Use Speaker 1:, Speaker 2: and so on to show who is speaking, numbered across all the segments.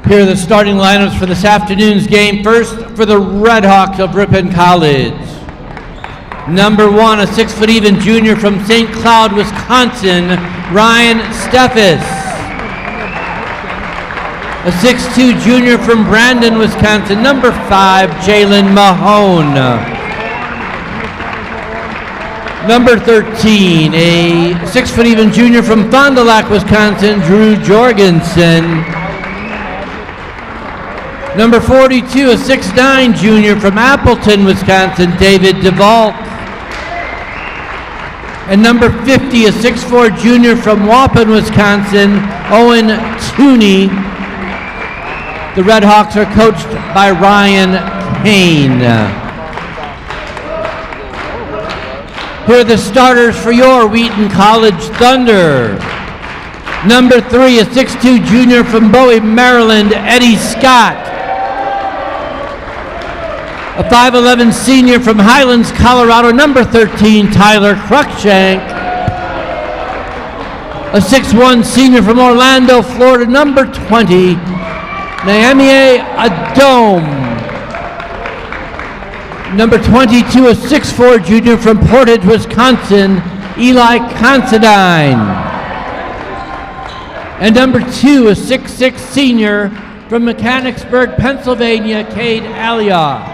Speaker 1: Here are the starting lineups for this afternoon's game. First, for the Red Hawks of Ripon College. Number 1, a 6' even junior from St. Cloud, Wisconsin, Ryan Steffes. A 6'2 junior from Brandon, Wisconsin, number 5, Jalen Mahone. Number 13, a 6' even junior from Fond du Lac, Wisconsin, Drew Jorgensen. Number 42, a 6'9 junior from Appleton, Wisconsin, David DeVault. And number 50, a 6'4 junior from Waupun, Wisconsin, Owen Tooney. The Red Hawks are coached by Ryan Kane. Here are the starters for your Wheaton College Thunder. Number 3, a 6'2 junior from Bowie, Maryland, Eddie Scott. A 5'11 senior from Highlands, Colorado, number 13, Tyler Cruikshank. A 6'1 senior from Orlando, Florida, number 20, Naomi Adome. Number 22, a 6'4 junior from Portage, Wisconsin, Eli Considine. And number 2, a 6'6 senior from Mechanicsburg, Pennsylvania, Cade Alioth.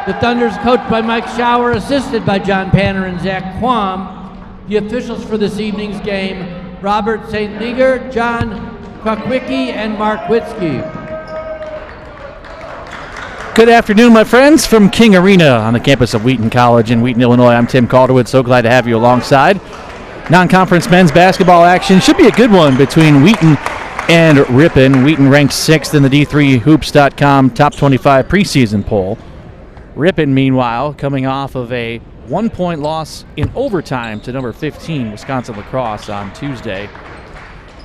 Speaker 1: The Thunder is coached by Mike Schauer, assisted by John Panner and Zach Quam. The officials for this evening's game, Robert St. Leger, John Kwakwiecki, and Mark Witzke.
Speaker 2: Good afternoon, my friends, from King Arena on the campus of Wheaton College in Wheaton, Illinois. I'm Tim Calderwood. So glad to have you alongside. Non-conference men's basketball action should be a good one between Wheaton and Ripon. Wheaton ranked 6th in the D3Hoops.com Top 25 preseason poll. Ripon, meanwhile, coming off of a 1-point loss in overtime to number 15, Wisconsin Lacrosse, on Tuesday.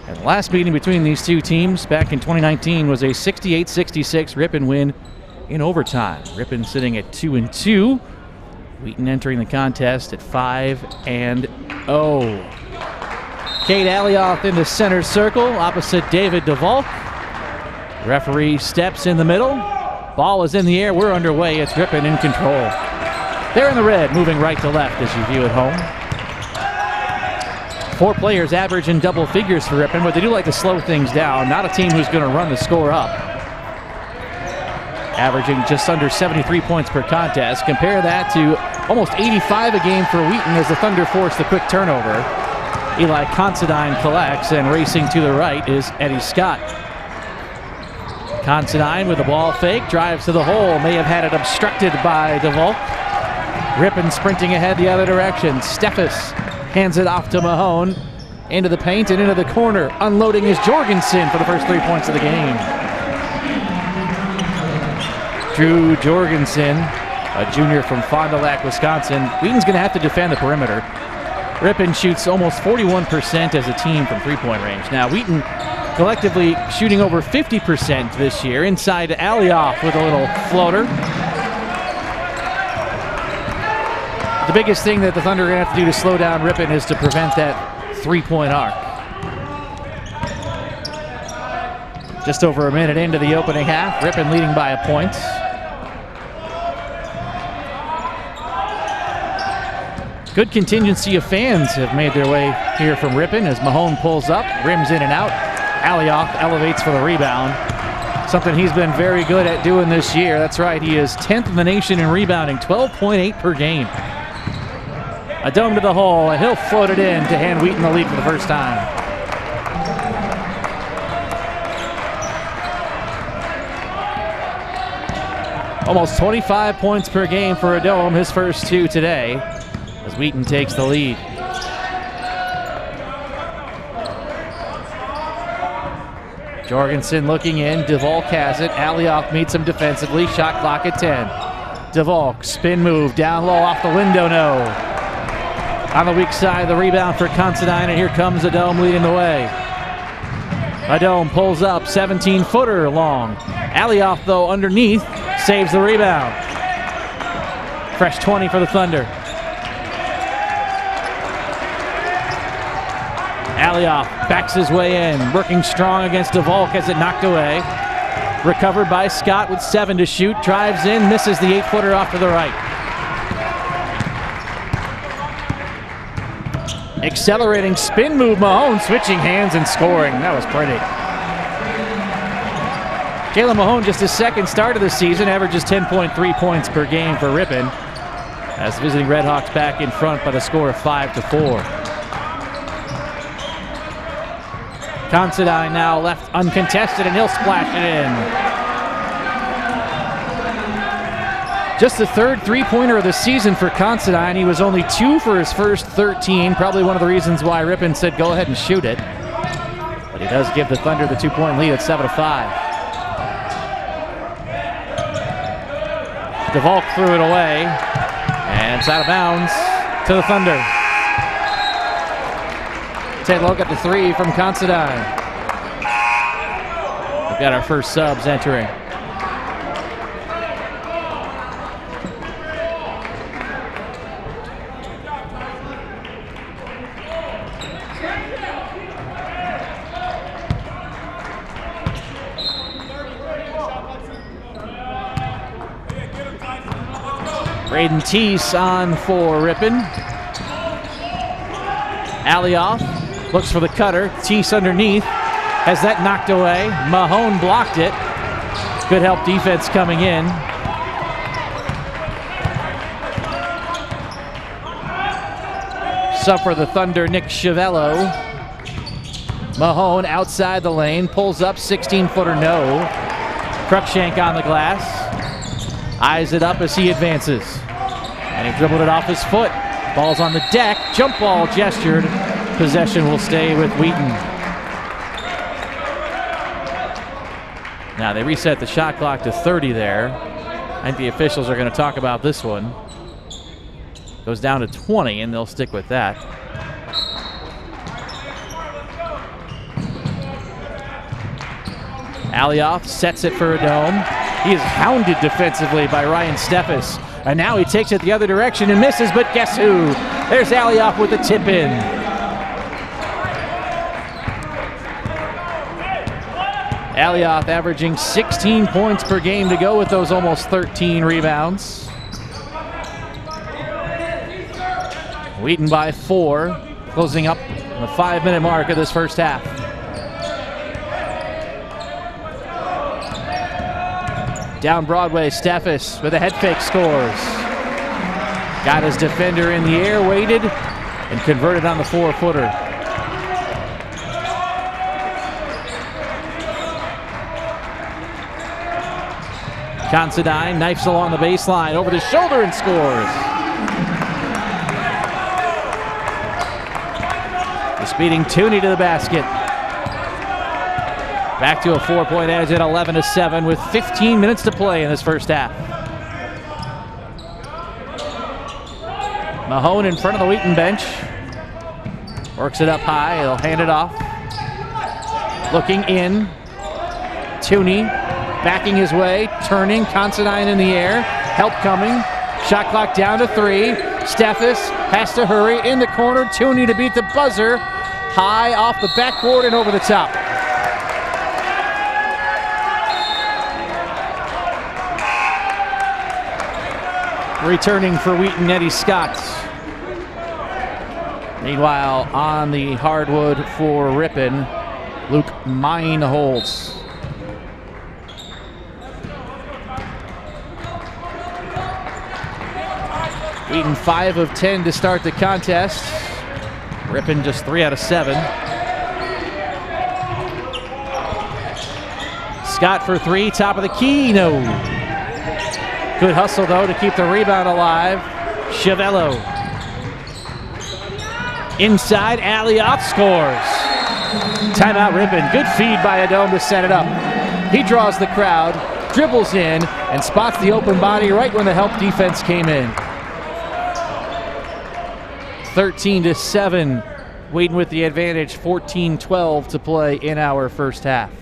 Speaker 2: And the last meeting between these two teams back in 2019 was a 68-66 Ripon win in overtime. Ripon sitting at 2-2. Wheaton entering the contest at 5-0. Cade Alioth in the center circle opposite David DeVault. Referee steps in the middle. Ball is in the air. We're underway. It's Ripon in control. They're in the red, moving right to left as you view at home. 4 players average in double figures for Ripon, but they do like to slow things down. Not a team who's going to run the score up. Averaging just under 73 points per contest. Compare that to almost 85 a game for Wheaton as the Thunder force the quick turnover. Eli Considine collects, and racing to the right is Eddie Scott. Considine with the ball fake, drives to the hole, may have had it obstructed by DeVault. Ripon sprinting ahead the other direction. Steffes hands it off to Mahone, into the paint and into the corner. Unloading is Jorgensen for the first 3 points of the game. Drew Jorgensen, a junior from Fond du Lac, Wisconsin. Wheaton's going to have to defend the perimeter. Ripon shoots almost 41% as a team from three-point range. Now, Wheaton collectively shooting over 50% this year. Inside to Alioth with a little floater. The biggest thing that the Thunder are going to have to do to slow down Ripon is to prevent that three-point arc. Just over a minute into the opening half. Ripon leading by a point. Good contingency of fans have made their way here from Ripon as Mahone pulls up, rims in and out. Alioth elevates for the rebound. Something he's been very good at doing this year. That's right, he is 10th in the nation in rebounding, 12.8 per game. A dome to the hole, and he'll float it in to hand Wheaton the lead for the first time. Almost 25 points per game for a dome, his first 2 today, as Wheaton takes the lead. Jorgensen looking in, DeVault has it. Alioth meets him defensively, shot clock at 10. DeVault, spin move, down low off the window, no. On the weak side, the rebound for Considine, and here comes Adome leading the way. Adome pulls up, 17-footer long. Alioth, though, underneath, saves the rebound. Fresh 20 for the Thunder. Alioff backs his way in, working strong against DeVolk as it knocked away. Recovered by Scott with 7 to shoot. Drives in, misses the 8-footer off to the right. Accelerating spin move, Mahone switching hands and scoring. That was pretty. Jalen Mahone, just his second start of the season, averages 10.3 points per game for Ripon, as the visiting Redhawks back in front by the score of 5-4. Considine now left uncontested, and he'll splash it in. Just the third three-pointer of the season for Considine. He was only 2 for his first 13. Probably one of the reasons why Ripon said go ahead and shoot it. But he does give the Thunder the 2-point lead at 7-5. DeVolk threw it away, and it's out of bounds to the Thunder. Take a look at the 3 from Considine. We've got our first subs entering. Braden Teese on for Ripon. Alioff looks for the cutter. Teese underneath. Has that knocked away. Mahone blocked it. Good help defense coming in. Suffer the Thunder, Nick Chiavello. Mahone outside the lane. Pulls up, 16-footer no. Cruikshank on the glass. Eyes it up as he advances. And he dribbled it off his foot. Ball's on the deck. Jump ball gestured. Possession will stay with Wheaton. Now they reset the shot clock to 30 there. I think the officials are going to talk about this one. Goes down to 20, and they'll stick with that. Alioff sets it for a dome. He is hounded defensively by Ryan Steffes. And now he takes it the other direction and misses, but guess who? There's Alioff with the tip in. Alioff averaging 16 points per game to go with those almost 13 rebounds. Wheaton by 4, closing up the 5-minute mark of this first half. Down Broadway, Steffes with a head fake scores. Got his defender in the air, waited, and converted on the 4-footer. Considine knifes along the baseline, over the shoulder and scores. The speeding Tooney to the basket. Back to a 4-point edge at 11-7 with 15 minutes to play in this first half. Mahone in front of the Wheaton bench. Works it up high, he'll hand it off. Looking in. Tooney backing his way, turning, Considine in the air. Help coming. Shot clock down to 3. Steffes has to hurry in the corner. Tooney to beat the buzzer. High off the backboard and over the top. Returning for Wheaton, Eddie Scott. Meanwhile, on the hardwood for Ripon, Luke Meinholz. Wheaton 5 of 10 to start the contest. Ripon just 3 out of 7. Scott for 3, top of the key, no. Good hustle, though, to keep the rebound alive. Chiavello. Inside, Alioff scores. Timeout, Ripon. Good feed by Adome to set it up. He draws the crowd, dribbles in, and spots the open body right when the help defense came in. 13-7. Wheaton with the advantage, 14-12 to play in our first half.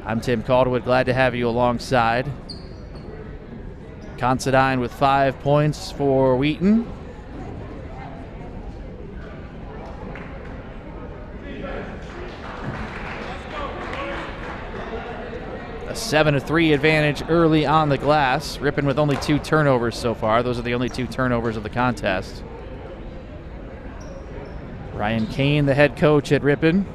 Speaker 2: I'm Tim Calderwood, glad to have you alongside. Considine with 5 points for Wheaton. 7-3 advantage early on the glass. Ripon with only 2 turnovers so far. Those are the only 2 turnovers of the contest. Ryan Kane, the head coach at Ripon.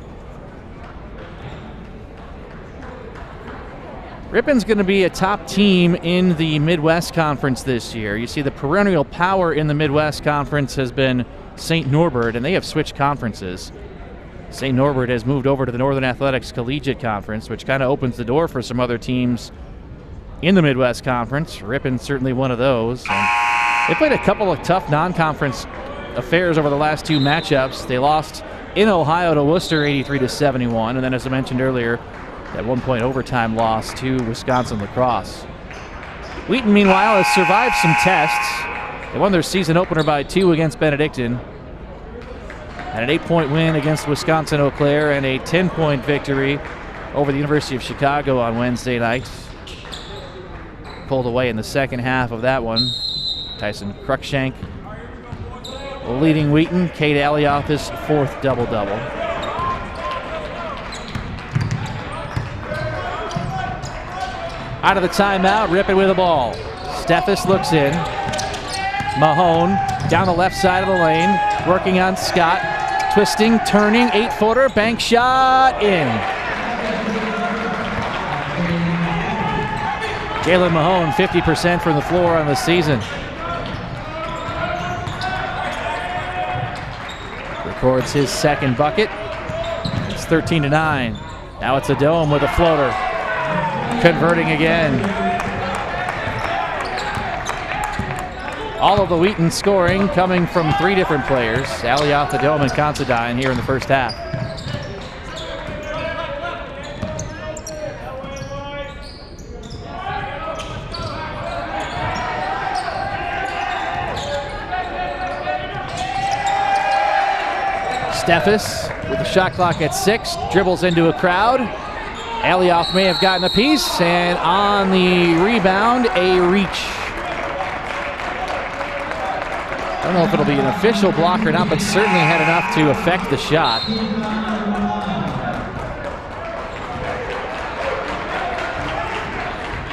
Speaker 2: Ripon's going to be a top team in the Midwest Conference this year. You see, the perennial power in the Midwest Conference has been St. Norbert, and they have switched conferences. St. Norbert has moved over to the Northern Athletics Collegiate Conference, which kind of opens the door for some other teams in the Midwest Conference. Ripon's certainly one of those. And they played a couple of tough non-conference affairs over the last 2 matchups. They lost in Ohio to Worcester 83-71, and then, as I mentioned earlier, that 1-point overtime loss to Wisconsin lacrosse. Wheaton, meanwhile, has survived some tests. They won their season opener by 2 against Benedictine. Had an 8-point win against Wisconsin Eau Claire and a 10-point victory over the University of Chicago on Wednesday night. Pulled away in the second half of that one. Tyson Cruikshank leading Wheaton. Cade Alioth, his 4th double-double. Out of the timeout, Ripon with the ball. Steffes looks in. Mahone down the left side of the lane, working on Scott. Twisting, turning, 8-footer, bank shot, in. Jalen Mahone, 50% from the floor on the season. Records his 2nd bucket. It's 13-9. Now it's a Dome with a floater. Converting again. All of the Wheaton scoring coming from 3 different players. Alioth, the Dome, and Considine here in the first half. Steffes with the shot clock at 6, dribbles into a crowd. Alioth may have gotten a piece, and on the rebound, a reach. I don't know if it'll be an official block or not, but certainly had enough to affect the shot.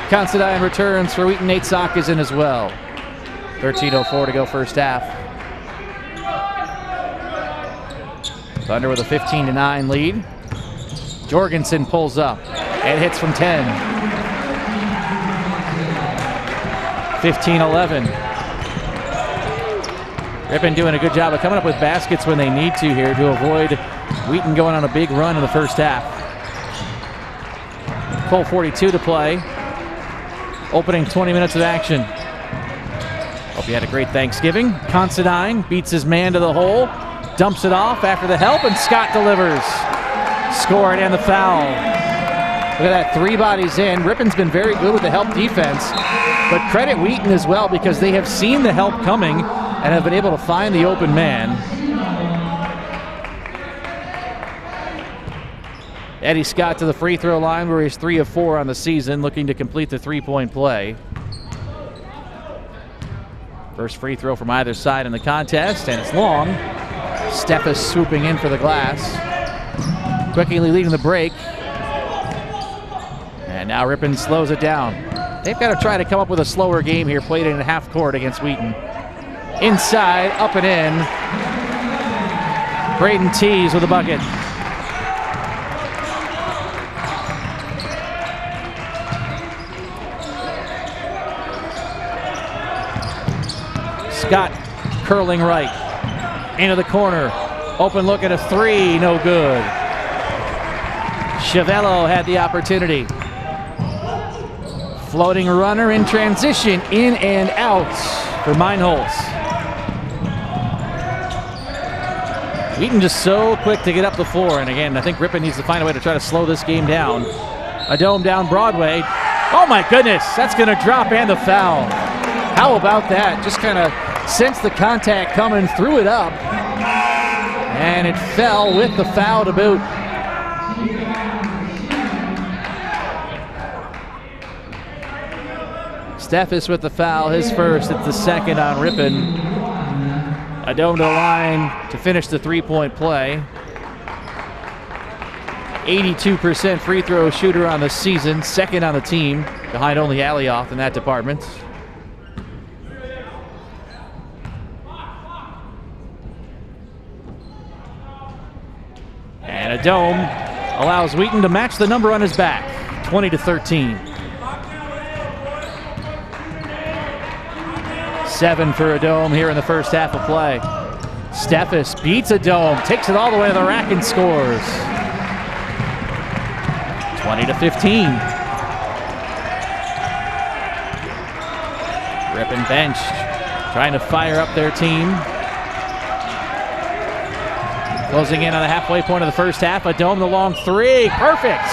Speaker 2: Considine returns for Wheaton. Nate Sock is in as well. 13:04 to go first half. Thunder with a 15-9 lead. Jorgensen pulls up and hits from 10. 15-11. Ripon doing a good job of coming up with baskets when they need to here to avoid Wheaton going on a big run in the first half. Full 42 to play. Opening 20 minutes of action. Hope you had a great Thanksgiving. Considine beats his man to the hole, dumps it off after the help, and Scott delivers. Scored and the foul. Look at that, 3 bodies in. Ripon's been very good with the help defense, but credit Wheaton as well because they have seen the help coming and have been able to find the open man. Eddie Scott to the free throw line where he's 3 of 4 on the season, looking to complete the 3-point play. First free throw from either side in the contest, and it's long. Steffes swooping in for the glass. Quickly leading the break. And now Ripon slows it down. They've got to try to come up with a slower game here, played in half court against Wheaton. Inside, up and in. Braden Tees with a bucket. Scott curling right. Into the corner. Open look at a 3, no good. Chiavello had the opportunity. Floating runner in transition, in and out for Meinholz. Wheaton just so quick to get up the floor, and again, I think Ripon needs to find a way to try to slow this game down. A Dome down Broadway. Oh my goodness, that's gonna drop and the foul. How about that? Just kind of sensed the contact coming, threw it up, and it fell with the foul to boot. Steffes with the foul, his first. It's the second on Ripon. A Dome to the line to finish the 3-point play. 82% free throw shooter on the season, second on the team, behind only Alioth in that department. And a dome allows Wheaton to match the number on his back, 20-13. 7 for a dome here in the first half of play. Steffes beats a dome, takes it all the way to the rack and scores. 20-15. Ripon bench, trying to fire up their team. Closing in on the halfway point of the first half, a dome, the long three, perfect!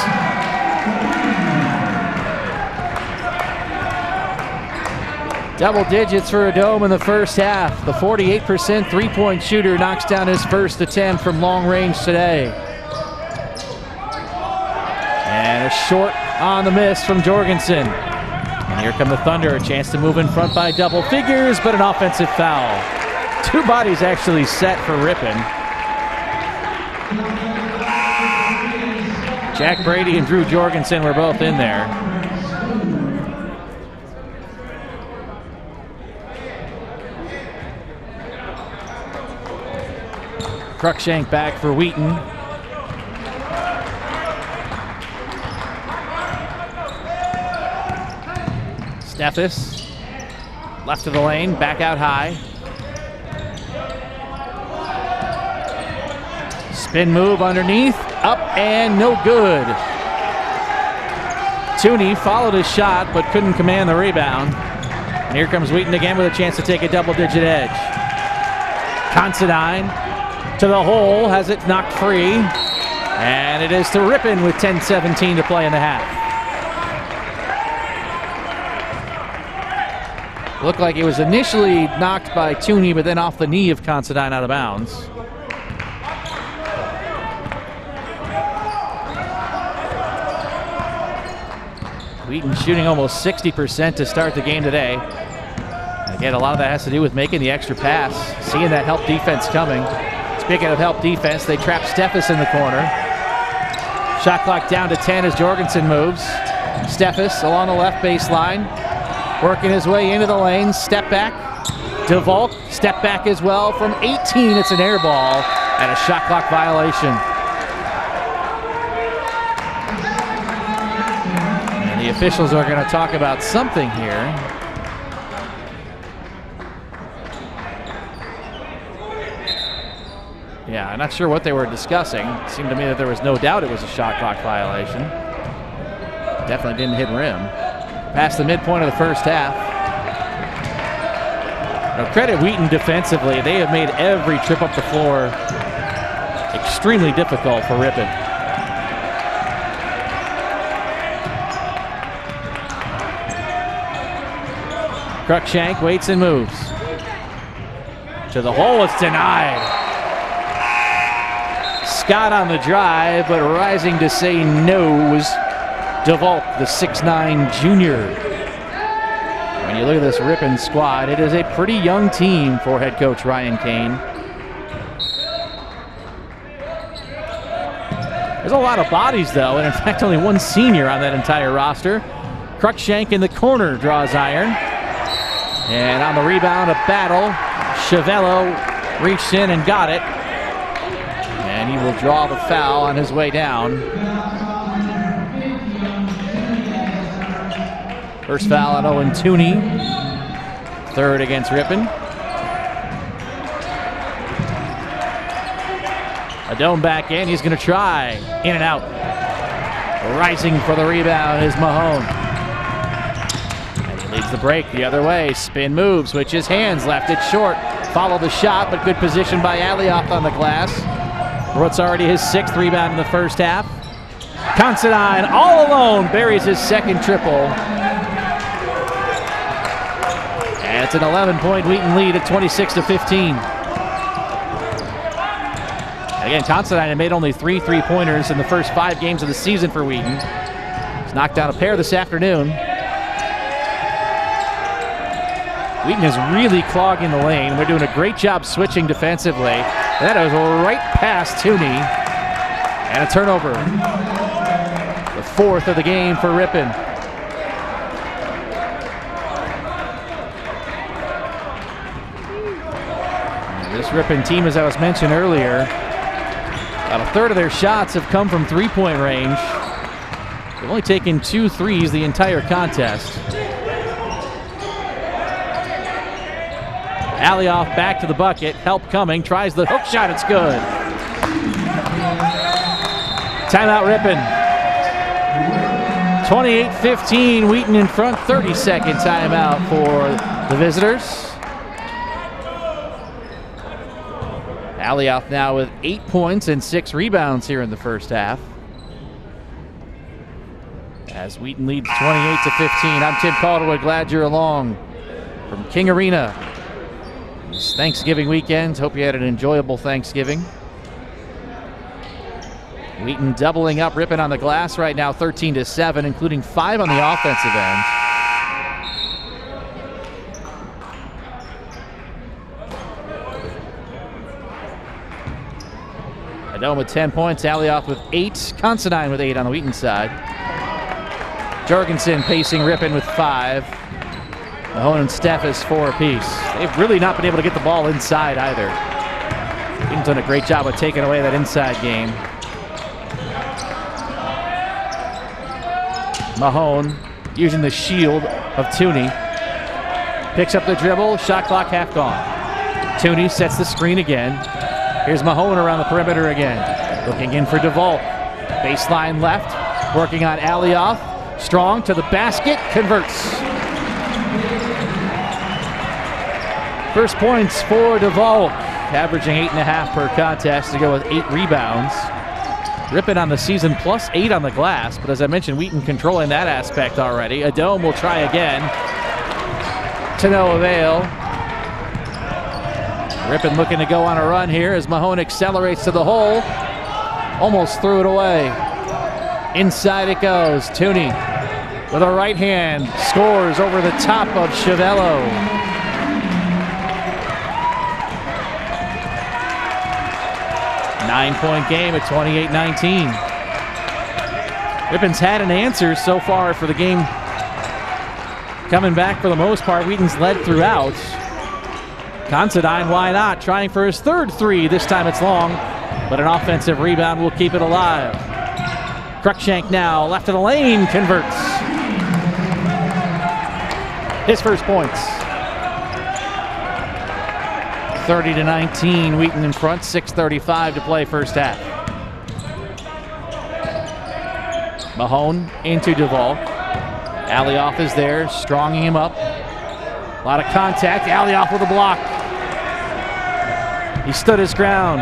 Speaker 2: Double digits for a dome in the first half. The 48% three-point shooter knocks down his first attempt from long range today. And a short on the miss from Jorgensen. And here come the Thunder, a chance to move in front by double figures, but an offensive foul. 2 bodies actually set for Ripon. Jack Brady and Drew Jorgensen were both in there. Cruikshank back for Wheaton. Steffes, left of the lane, back out high. Spin move underneath, up and no good. Tooney followed his shot but couldn't command the rebound. And here comes Wheaton again with a chance to take a double-digit edge. Considine to the hole, has it knocked free. And it is to Ripon with 10:17 to play in the half. Looked like it was initially knocked by Tooney, but then off the knee of Considine out of bounds. Wheaton shooting almost 60% to start the game today. And again, a lot of that has to do with making the extra pass, seeing that help defense coming. Speaking of help defense, they trap Steffes in the corner. Shot clock down to 10 as Jorgensen moves. Steffes along the left baseline, working his way into the lane. Step back. DeVolk, step back as well from 18. It's an air ball and a shot clock violation. And the officials are going to talk about something here. Yeah, I'm not sure what they were discussing. It seemed to me that there was no doubt it was a shot clock violation. Definitely didn't hit rim. Past the midpoint of the first half. Now, credit Wheaton defensively. They have made every trip up the floor extremely difficult for Ripon. Cruikshank waits and moves. To the hole, it's denied. Scott on the drive, but rising to say no was DeVolk, the 6'9" junior. When you look at this Ripon squad, it is a pretty young team for head coach Ryan Kane. There's a lot of bodies, though, and in fact only one senior on that entire roster. Cruikshank in the corner draws iron. And on the rebound, a battle. Chiavello reached in and got it. And he will draw the foul on his way down. First foul on Owen Tooney. Third against Ripon. A dome back in. He's going to try. In and out. Rising for the rebound is Mahone. And he leads the break the other way. Spin move. Switches hands. Left it short. Follow the shot, but good position by Alioth on the glass. What's already his 6th rebound in the first half. Considine all alone buries his second triple. And it's an 11-point Wheaton lead at 26-15. Again, Considine had made only 3 3-pointers in the first 5 games of the season for Wheaton. He's knocked down a pair this afternoon. Wheaton is really clogging the lane. They're doing a great job switching defensively. That is right past Tooney. And a turnover. The fourth of the game for Ripon. This Ripon team, as I was mentioned earlier, about a third of their shots have come from three-point range. They've only taken 2 threes the entire contest. Alioff back to the bucket, help coming, tries the hook shot, it's good. Timeout Ripon. 28-15, Wheaton in front, 30-second timeout for the visitors. Alioff now with 8 points and 6 rebounds here in the first half. As Wheaton leads 28-15, I'm Tim Calderwood, glad you're along from King Arena. It's Thanksgiving weekend, hope you had an enjoyable Thanksgiving. Wheaton doubling up Ripon on the glass right now, 13-7, including 5 on the offensive end. Adome with 10 points, Alioff with 8, Considine with 8 on the Wheaton side. Jorgensen pacing Ripon with 5. Mahone and Steffes 4 apiece. They've really not been able to get the ball inside either. Wheaton's done a great job of taking away that inside game. Mahone using the shield of Tooney. Picks up the dribble, shot clock half gone. Tooney sets the screen again. Here's Mahone around the perimeter again. Looking in for DeVault. Baseline left, working on Alioff. Strong to the basket, converts. First points for DeVault, averaging 8.5 per contest to go with 8 rebounds. Ripon on the season plus 8 on the glass, but as I mentioned, Wheaton controlling that aspect already. Adome will try again. To no avail. Ripon looking to go on a run here as Mahone accelerates to the hole. Almost threw it away. Inside it goes. Tooney with a right hand scores over the top of Chiavello. Nine-point game at 28-19. Ripon's had an answer so far for the game. Coming back for the most part, Wheaton's led throughout. Considine, why not? Trying for his third three. This time it's long, but an offensive rebound will keep it alive. Cruikshank now, left of the lane, converts. His first points. 30-19, Wheaton in front, 6:35 to play first half. Mahone into DeVault. Alioff is there, stronging him up. A lot of contact, Alioff with a block. He stood his ground.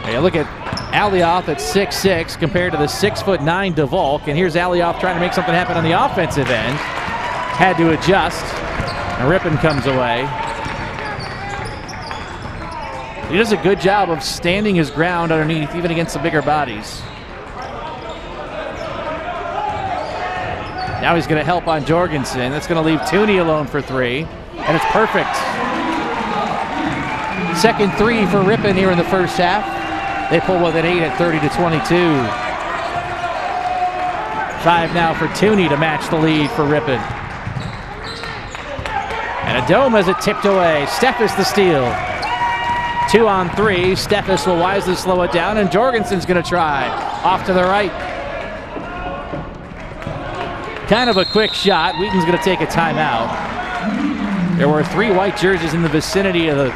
Speaker 2: Hey, look at Alioff at 6'6" compared to the 6'9" DeVault, and here's Alioff trying to make something happen on the offensive end. Had to adjust, and Ripon comes away. He does a good job of standing his ground underneath, even against the bigger bodies. Now he's going to help on Jorgensen. That's going to leave Tooney alone for 3, and it's perfect. Second 3 for Ripon here in the first half. They pull with an 8 at 30-22. 5 now for Tooney to match the lead for Ripon. And Adome has it tipped away. Steffes the steal. 2 on 3. Steffes will wisely slow it down, and Jorgensen's going to try. Off to the right. Kind of a quick shot. Wheaton's going to take a timeout. There were 3 white jerseys in the vicinity of the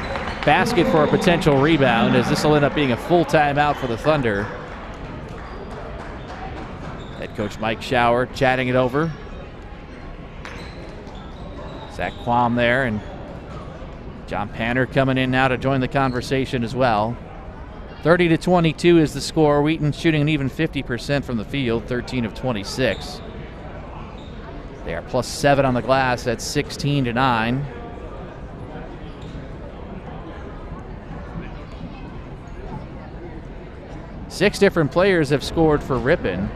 Speaker 2: basket for a potential rebound, as this will end up being a full timeout for the Thunder. Head coach Mike Schauer chatting it over. Zach Quam there, and John Panner coming in now to join the conversation as well. 30-22 is the score. Wheaton shooting an even 50% from the field, 13 of 26. They are plus 7 on the glass at 16-9. Six different players have scored for Ripon.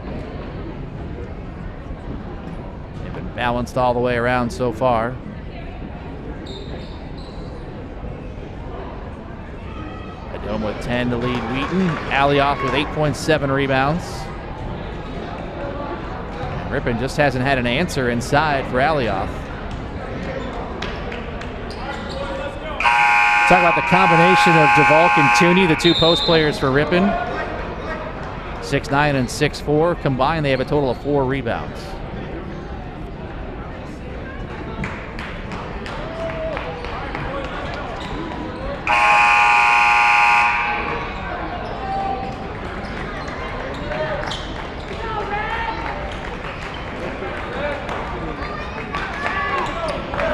Speaker 2: They've been balanced all the way around so far. Adome with 10 to lead Wheaton. Alioth with 8.7 rebounds. Ripon just hasn't had an answer inside for Alioth. Talk about the combination of DeValk and Tooney, the two post players for Ripon. 6'9" and 6'4". Combined, they have a total of 4 rebounds.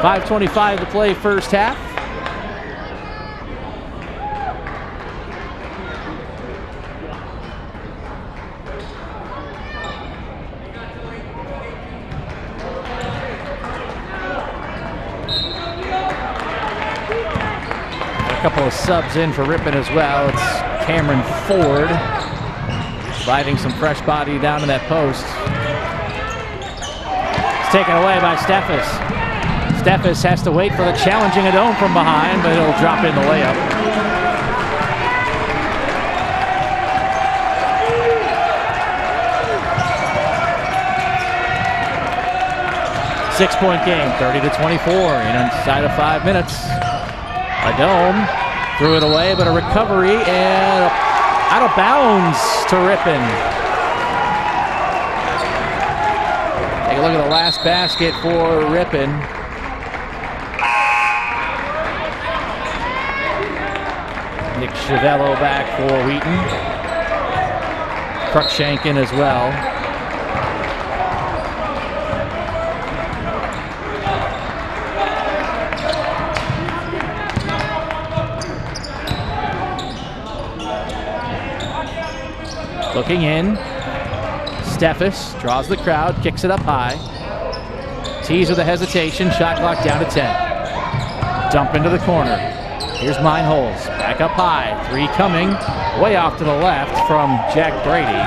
Speaker 2: .5:25 to play first half. A couple of subs in for Ripon as well. It's Cameron Ford providing some fresh body down to that post. It's taken away by Steffes. Steffes has to wait for the challenging Adome from behind, but it'll drop in the layup. Six-point game, 30-24 inside of 5 minutes. Adome threw it away, but a recovery and out of bounds to Ripon. Take a look at the last basket for Ripon. Nick Chiavello back for Wheaton. Cruikshank as well. Looking in. Steffes draws the crowd, kicks it up high. Tees with a hesitation, shot clock down to 10. Dump into the corner. Here's Meinholz, back up high, 3 coming, way off to the left from Jack Brady.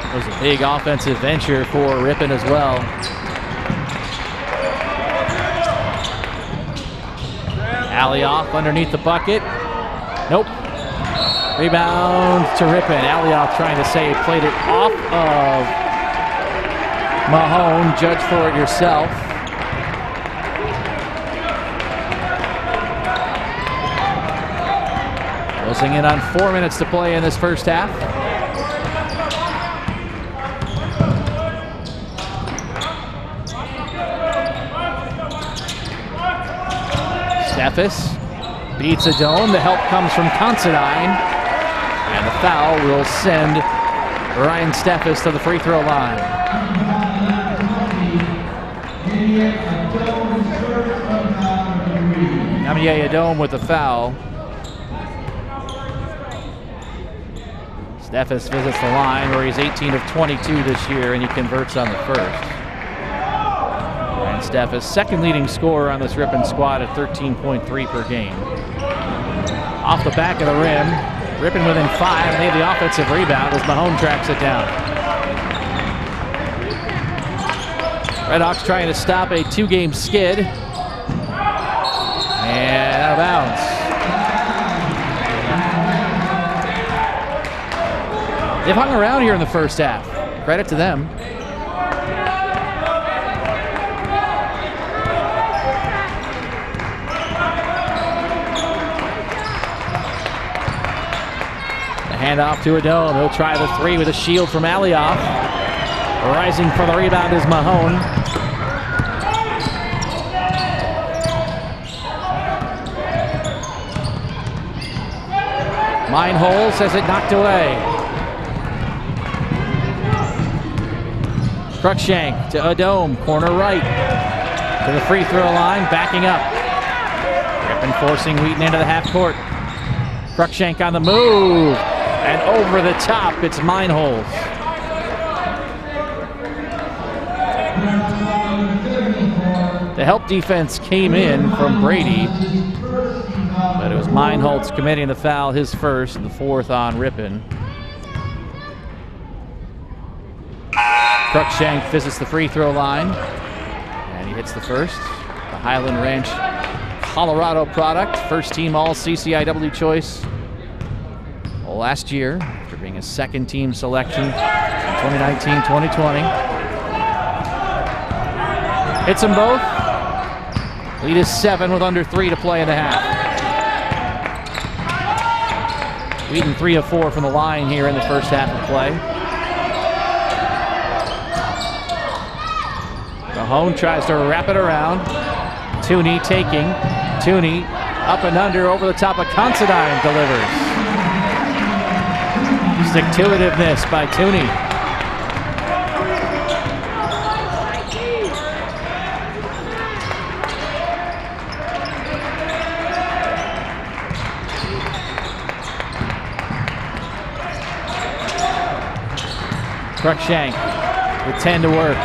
Speaker 2: It was a big offensive venture for Ripon as well. Alioth underneath the bucket. Nope. Rebound to Ripon. Alioth trying to save, played it off of Mahone. Judge for it yourself. Closing in on 4 minutes to play in this first half. Steffes beats Adome. The help comes from Considine. And the foul will send Ryan Steffes to the free throw line. Namiye Adome with the foul. Steffes visits the line where he's 18 of 22 this year, and he converts on the first. Ryan Steffes, second leading scorer on this Ripon squad at 13.3 per game. Off the back of the rim, Ripon within 5, and they have the offensive rebound as Mahone tracks it down. Redhawks trying to stop a 2-game skid. And out of bounds. They've hung around here in the first half. Credit to them. The handoff to Adome. He'll try the 3 with a shield from Alioth. Rising for the rebound is Mahone. Meinholz has it knocked away. Cruikshank to Adome, corner right. To the free throw line, backing up. Ripon forcing Wheaton into the half court. Cruikshank on the move. And over the top, it's Meinholz. The help defense came in from Brady. But it was Meinholz committing the foul, his first, the 4th on Ripon. Cruikshank visits the free throw line. And he hits the first. The Highland Ranch, Colorado product. First team all CCIW choice last year after being a second team selection in 2019-2020. Hits them both. Lead is 7 with under 3 to play in the half. Wheaton 3 of 4 from the line here in the first half of play. Mahone tries to wrap it around. Tooney taking. Tooney up and under over the top of Considine delivers. Stick-to-itiveness by Tooney. Cruikshank with 10 to work.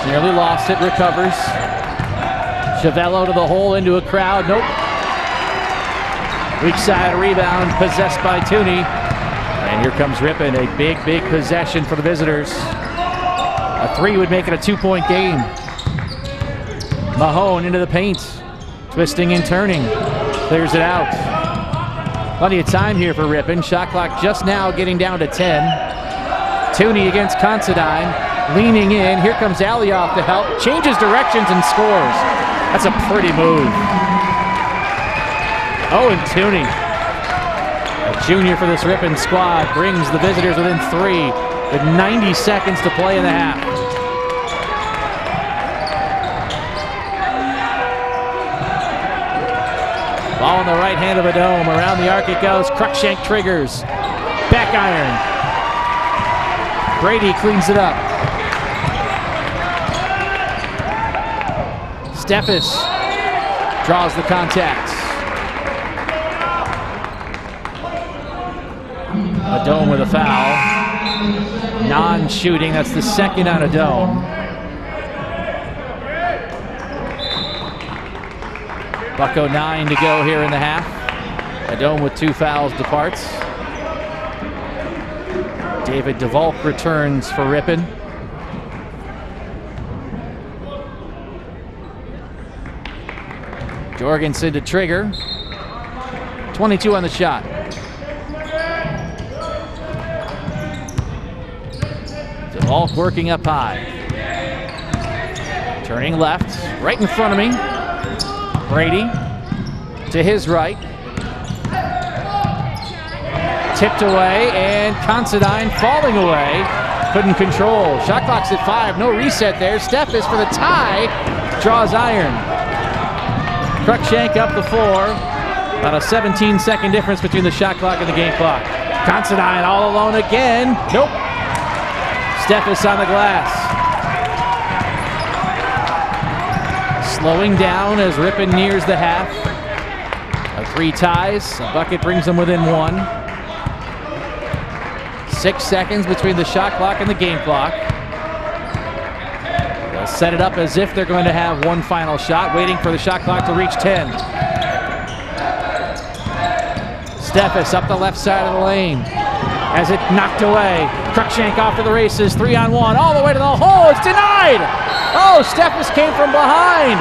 Speaker 2: Nearly lost it, recovers. Chavello to the hole, into a crowd, nope. Weak side rebound, possessed by Tooney. And here comes Ripon, a big, big possession for the visitors. A 3 would make it a 2-point game. Mahone into the paint, twisting and turning, clears it out. Plenty of time here for Ripon. Shot clock just now getting down to 10. Tooney against Considine, leaning in. Here comes Alioff to help. Changes directions and scores. That's a pretty move. Oh, and Tooney, a junior for this Ripon squad, brings the visitors within 3 with 90 seconds to play in the half. Ball in the right hand of Adome. Around the arc it goes. Cruikshank triggers. Back iron. Brady cleans it up. Steffes draws the contact. Adome with a foul. Non-shooting, that's the second on Adome. $1:09 to go here in the half. Adome with 2 fouls departs. David DeVolk returns for Ripon. Jorgensen to trigger. 22 on the shot. DeVolk working up high. Turning left, right in front of me. Brady to his right. Tipped away, and Considine falling away. Couldn't control. Shot clock's at 5, no reset there. Steffes for the tie, draws iron. Cruikshank up the 4. About a 17-second difference between the shot clock and the game clock. Considine all alone again. Nope. Steffes on the glass. Slowing down as Ripon nears the half. A 3 ties. A bucket brings them within 1. 6 seconds between the shot clock and the game clock. They'll set it up as if they're going to have one final shot, waiting for the shot clock to reach 10. Steffes up the left side of the lane. Has it knocked away. Cruikshank off to the races. 3-on-1 all the way to the hole. It's denied. Oh, Steffes came from behind.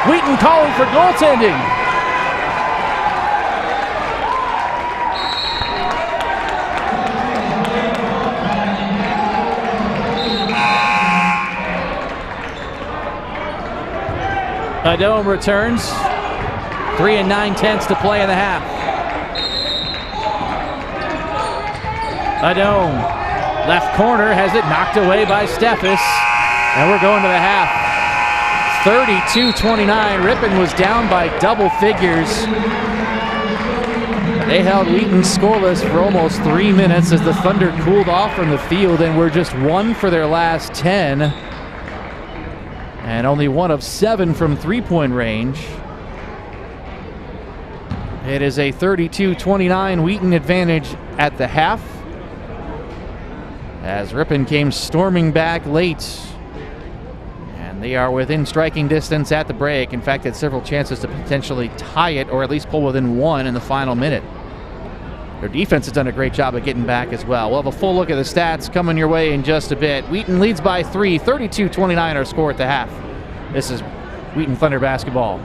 Speaker 2: Wheaton calling for goaltending. Adome returns. 3 9/10 to play in the half. Adome, left corner, has it knocked away by Steffes. And we're going to the half. 32-29. Ripon was down by double figures. They held Wheaton scoreless for almost 3 minutes as the Thunder cooled off from the field and were just 1 for their last 10. And only 1 of 7 from three-point range. It is a 32-29 Wheaton advantage at the half, as Ripon came storming back late. And they are within striking distance at the break. In fact, had several chances to potentially tie it or at least pull within 1 in the final minute. Their defense has done a great job of getting back as well. We'll have a full look at the stats coming your way in just a bit. Wheaton leads by 3, 32-29 our score at the half. This is Wheaton Thunder basketball.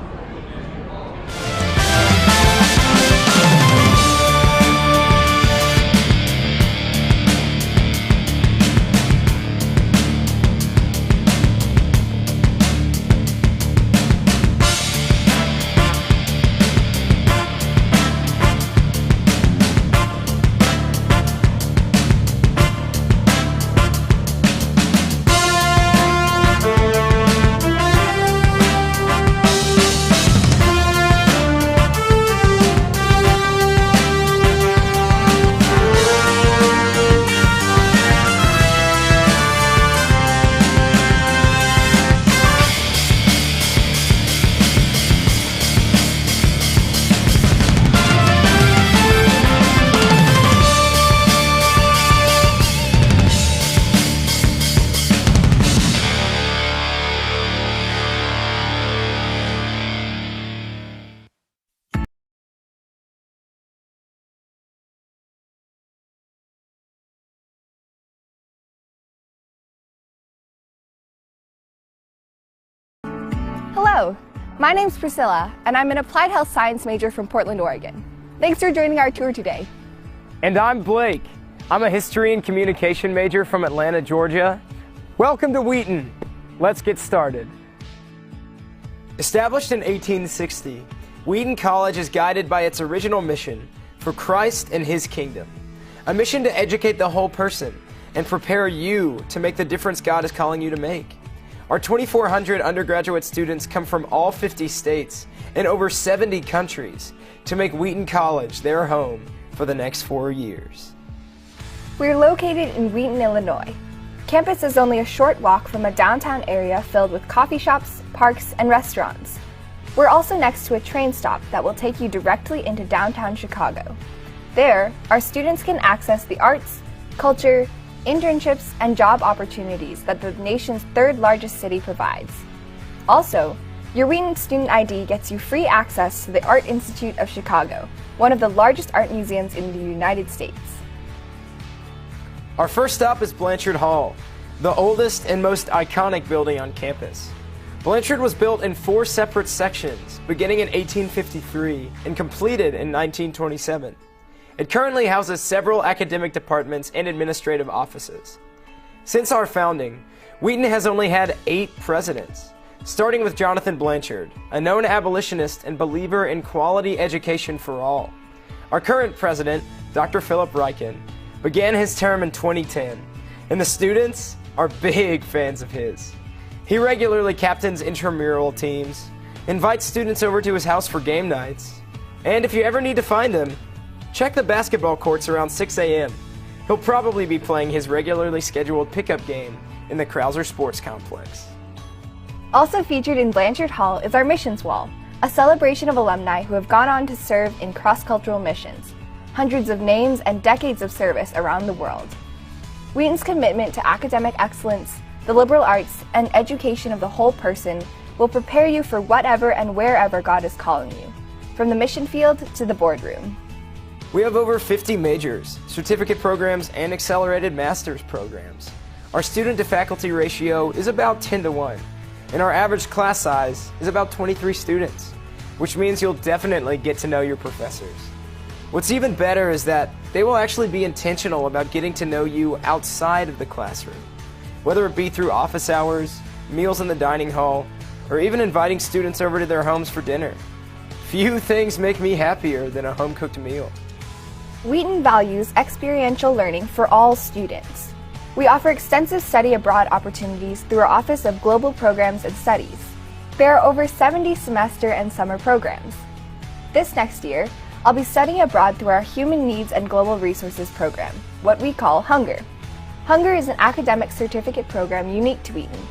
Speaker 3: Hello, my name's Priscilla, and I'm an Applied Health Science major from Portland, Oregon. Thanks for joining our tour today.
Speaker 4: And I'm Blake. I'm a History and Communication major from Atlanta, Georgia. Welcome to Wheaton. Let's get started. Established in 1860, Wheaton College is guided by its original mission for Christ and His kingdom, a mission to educate the whole person and prepare you to make the difference God is calling you to make. Our 2,400 undergraduate students come from all 50 states and over 70 countries to make Wheaton College their home for the next 4 years.
Speaker 3: We're located in Wheaton, Illinois. Campus is only a short walk from a downtown area filled with coffee shops, parks, and restaurants. We're also next to a train stop that will take you directly into downtown Chicago. There, our students can access the arts, culture, internships, and job opportunities that the nation's third largest city provides. Also, your Wheaton Student ID gets you free access to the Art Institute of Chicago, one of the largest art museums in the United States.
Speaker 4: Our first stop is Blanchard Hall, the oldest and most iconic building on campus. Blanchard was built in 4 separate sections, beginning in 1853 and completed in 1927. It currently houses several academic departments and administrative offices. Since our founding, Wheaton has only had 8 presidents, starting with Jonathan Blanchard, a known abolitionist and believer in quality education for all. Our current president, Dr. Philip Ripon, began his term in 2010, and the students are big fans of his. He regularly captains intramural teams, invites students over to his house for game nights, and if you ever need to find him, check the basketball courts around 6 a.m. He'll probably be playing his regularly scheduled pickup game in the Krauser Sports Complex.
Speaker 3: Also featured in Blanchard Hall is our Missions Wall, a celebration of alumni who have gone on to serve in cross-cultural missions. Hundreds of names and decades of service around the world. Wheaton's commitment to academic excellence, the liberal arts, and education of the whole person will prepare you for whatever and wherever God is calling you, from the mission field to the boardroom.
Speaker 4: We have over 50 majors, certificate programs, and accelerated master's programs. Our student-to-faculty ratio is about 10-to-1, and our average class size is about 23 students, which means you'll definitely get to know your professors. What's even better is that they will actually be intentional about getting to know you outside of the classroom, whether it be through office hours, meals in the dining hall, or even inviting students over to their homes for dinner. Few things make me happier than a home-cooked meal.
Speaker 3: Wheaton values experiential learning for all students. We offer extensive study abroad opportunities through our Office of Global Programs and Studies. There are over 70 semester and summer programs. This next year, I'll be studying abroad through our Human Needs and Global Resources program, what we call Hunger. Hunger is an academic certificate program unique to Wheaton.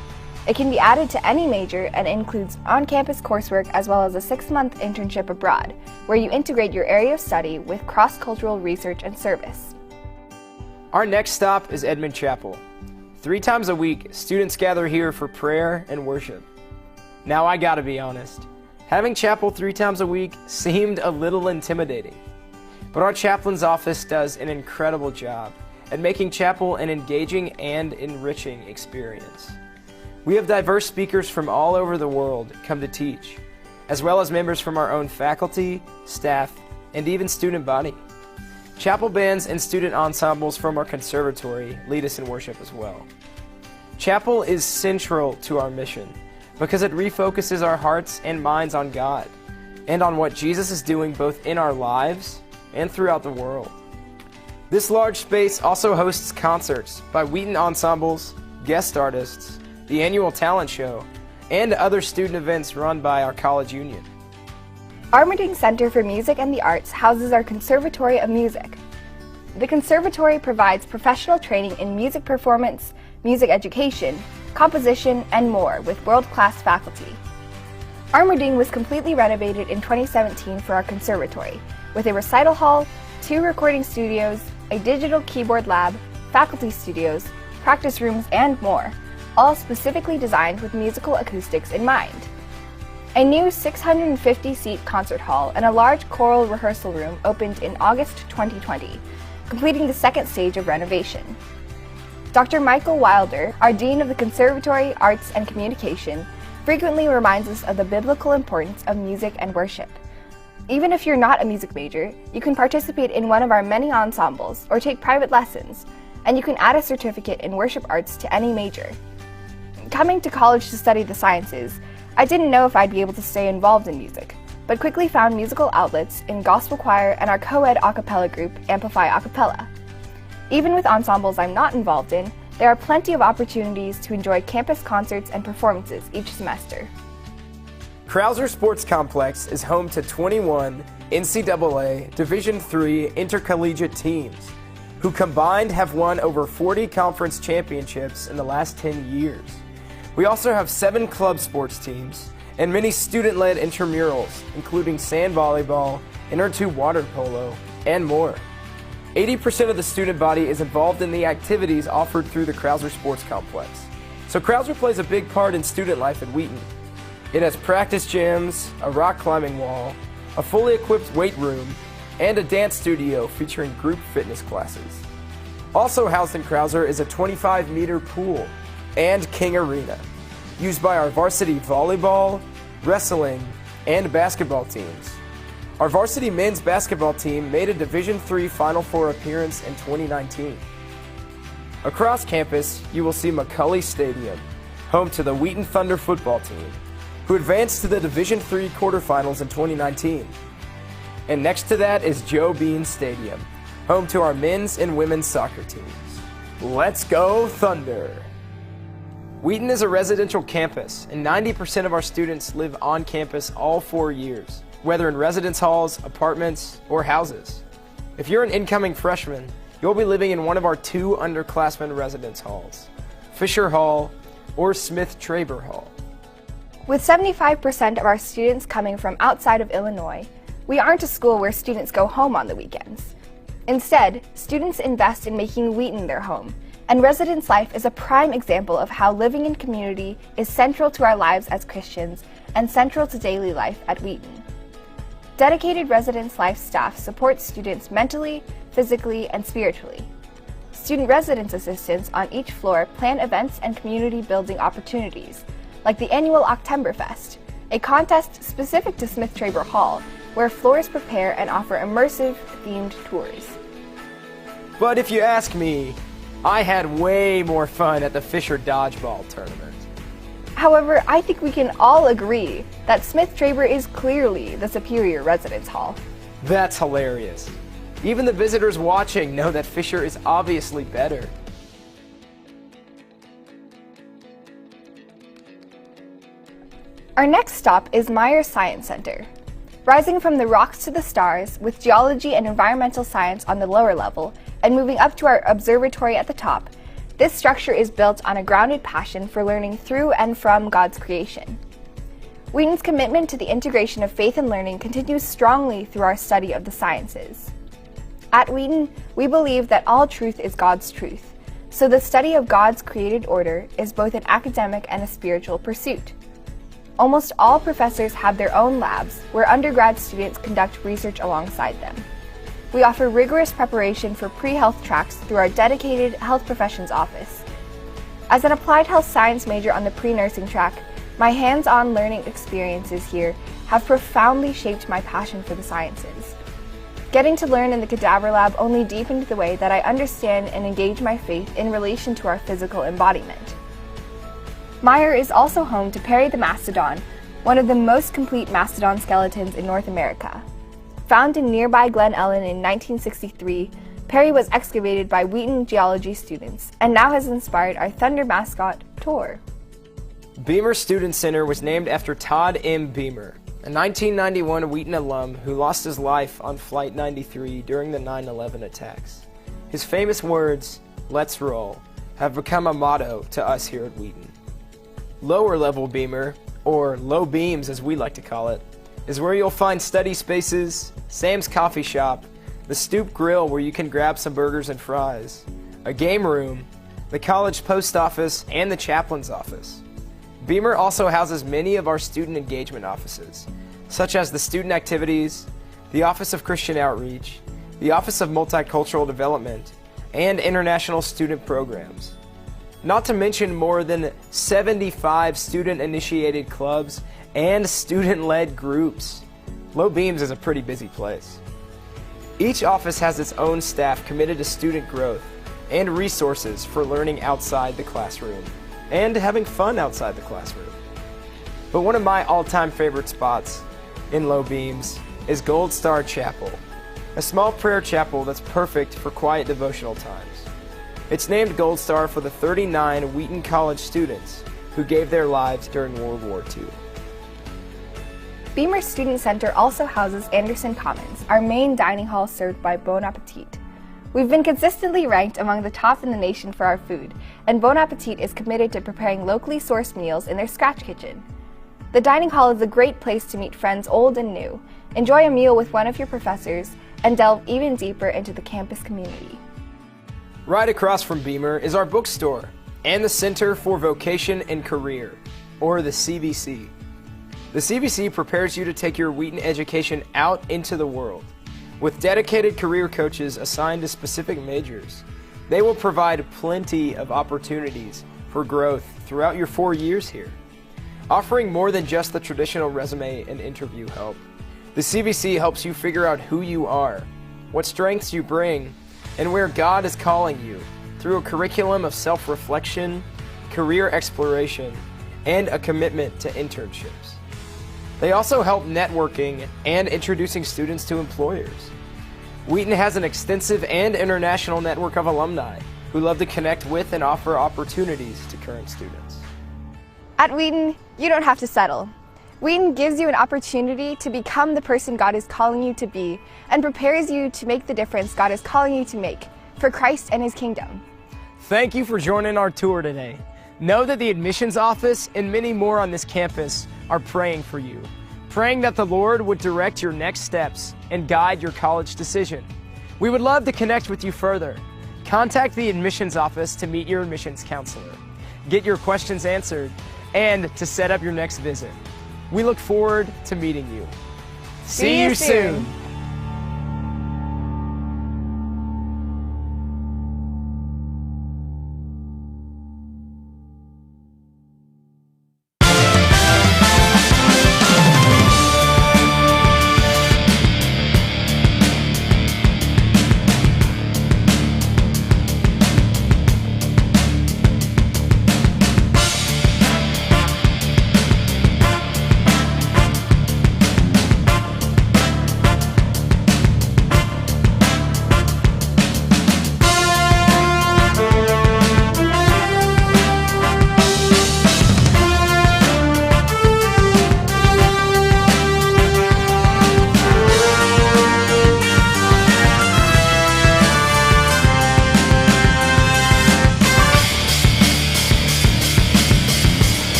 Speaker 3: It can be added to any major and includes on-campus coursework as well as a 6-month internship abroad, where you integrate your area of study with cross-cultural research and service.
Speaker 4: Our next stop is Edmond Chapel. 3 times a week, students gather here for prayer and worship. Now I gotta be honest, having chapel 3 times a week seemed a little intimidating. But our chaplain's office does an incredible job at making chapel an engaging and enriching experience. We have diverse speakers from all over the world come to teach, as well as members from our own faculty, staff, and even student body. Chapel bands and student ensembles from our conservatory lead us in worship as well. Chapel is central to our mission because it refocuses our hearts and minds on God and on what Jesus is doing both in our lives and throughout the world. This large space also hosts concerts by Wheaton ensembles, guest artists, the annual talent show, and other student events run by our college union.
Speaker 3: Armerding Center for Music and the Arts houses our Conservatory of Music. The conservatory provides professional training in music performance, music education, composition, and more with world-class faculty. Armerding was completely renovated in 2017 for our conservatory, with a recital hall, 2 recording studios, a digital keyboard lab, faculty studios, practice rooms, and more, all specifically designed with musical acoustics in mind. A new 650-seat concert hall and a large choral rehearsal room opened in August 2020, completing the second stage of renovation. Dr. Michael Wilder, our Dean of the Conservatory, Arts, and Communication, frequently reminds us of the biblical importance of music and worship. Even if you're not a music major, you can participate in one of our many ensembles or take private lessons, and you can add a certificate in worship arts to any major. Coming to college to study the sciences, I didn't know if I'd be able to stay involved in music, but quickly found musical outlets in gospel choir and our co-ed a cappella group, Amplify A Cappella. Even with ensembles I'm not involved in, there are plenty of opportunities to enjoy campus concerts and performances each semester.
Speaker 4: Krauser Sports Complex is home to 21 NCAA Division III intercollegiate teams, who combined have won over 40 conference championships in the last 10 years. We also have 7 club sports teams and many student-led intramurals, including sand volleyball, inner tube water polo, and more. 80% of the student body is involved in the activities offered through the Krauser Sports Complex. So Krauser plays a big part in student life at Wheaton. It has practice gyms, a rock climbing wall, a fully equipped weight room, and a dance studio featuring group fitness classes. Also housed in Krauser is a 25-meter pool and King Arena, used by our varsity volleyball, wrestling, and basketball teams. Our varsity men's basketball team made a Division III Final Four appearance in 2019. Across campus, you will see McCulley Stadium, home to the Wheaton Thunder football team, who advanced to the Division III quarterfinals in 2019. And next to that is Joe Bean Stadium, home to our men's and women's soccer teams. Let's go Thunder! Wheaton is a residential campus, and 90% of our students live on campus all 4 years, whether in residence halls, apartments, or houses. If you're an incoming freshman, you'll be living in one of our 2 underclassmen residence halls, Fisher Hall or Smith-Traber Hall.
Speaker 3: With 75% of our students coming from outside of Illinois, we aren't a school where students go home on the weekends. Instead, students invest in making Wheaton their home, and residence life is a prime example of how living in community is central to our lives as Christians and central to daily life at Wheaton. Dedicated residence life staff support students mentally, physically, and spiritually. Student residence assistants on each floor plan events and community building opportunities, like the annual Oktoberfest, a contest specific to Smith-Traber Hall, where floors prepare and offer immersive, themed tours.
Speaker 4: But if you ask me, I had way more fun at the Fisher Dodgeball Tournament.
Speaker 3: However, I think we can all agree that Smith-Traber is clearly the superior residence hall.
Speaker 4: That's hilarious. Even the visitors watching know that Fisher is obviously better.
Speaker 3: Our next stop is Myers Science Center. Rising from the rocks to the stars, with geology and environmental science on the lower level, and moving up to our observatory at the top, this structure is built on a grounded passion for learning through and from God's creation. Wheaton's commitment to the integration of faith and learning continues strongly through our study of the sciences. At Wheaton, we believe that all truth is God's truth, so the study of God's created order is both an academic and a spiritual pursuit. Almost all professors have their own labs where undergrad students conduct research alongside them. We offer rigorous preparation for pre-health tracks through our dedicated health professions office. As an applied health science major on the pre-nursing track, my hands-on learning experiences here have profoundly shaped my passion for the sciences. Getting to learn in the cadaver lab only deepened the way that I understand and engage my faith in relation to our physical embodiment. Meyer is also home to Perry the Mastodon, one of the most complete mastodon skeletons in North America. Found in nearby Glen Ellen in 1963, Perry was excavated by Wheaton geology students and now has inspired our Thunder mascot, Tor.
Speaker 4: Beamer Student Center was named after Todd M. Beamer, a 1991 Wheaton alum who lost his life on Flight 93 during the 9/11 attacks. His famous words, "Let's roll," have become a motto to us here at Wheaton. Lower level Beamer, or low beams as we like to call it, is where you'll find study spaces, Sam's Coffee Shop, the Stoop Grill where you can grab some burgers and fries, a game room, the college post office, and the chaplain's office. Beamer also houses many of our student engagement offices, such as the Student Activities, the Office of Christian Outreach, the Office of Multicultural Development, and International Student Programs. Not to mention more than 75 student-initiated clubs and student-led groups. Low Beams is a pretty busy place. Each office has its own staff committed to student growth and resources for learning outside the classroom and having fun outside the classroom. But one of my all-time favorite spots in Low Beams is Gold Star Chapel, a small prayer chapel that's perfect for quiet devotional times. It's named Gold Star for the 39 Wheaton College students who gave their lives during World War II.
Speaker 3: Beamer Student Center also houses Anderson Commons, our main dining hall served by Bon Appetit. We've been consistently ranked among the top in the nation for our food, and Bon Appetit is committed to preparing locally sourced meals in their scratch kitchen. The dining hall is a great place to meet friends old and new, enjoy a meal with one of your professors, and delve even deeper into the campus community.
Speaker 4: Right across from Beamer is our bookstore and the Center for Vocation and Career, or the CVC. The CVC prepares you to take your Wheaton education out into the world. With dedicated career coaches assigned to specific majors, they will provide plenty of opportunities for growth throughout your 4 years here. Offering more than just the traditional resume and interview help, the CVC helps you figure out who you are, what strengths you bring, and where God is calling you through a curriculum of self-reflection, career exploration, and a commitment to internships. They also help networking and introducing students to employers. Wheaton has an extensive and international network of alumni who love to connect with and offer opportunities to current students.
Speaker 3: At Wheaton, you don't have to settle. Wheaton gives you an opportunity to become the person God is calling you to be and prepares you to make the difference God is calling you to make for Christ and His kingdom.
Speaker 4: Thank you for joining our tour today. Know that the admissions office and many more on this campus are praying for you, praying that the Lord would direct your next steps and guide your college decision. We would love to connect with you further. Contact the admissions office to meet your admissions counselor, get your questions answered, and to set up your next visit. We look forward to meeting you. See you soon.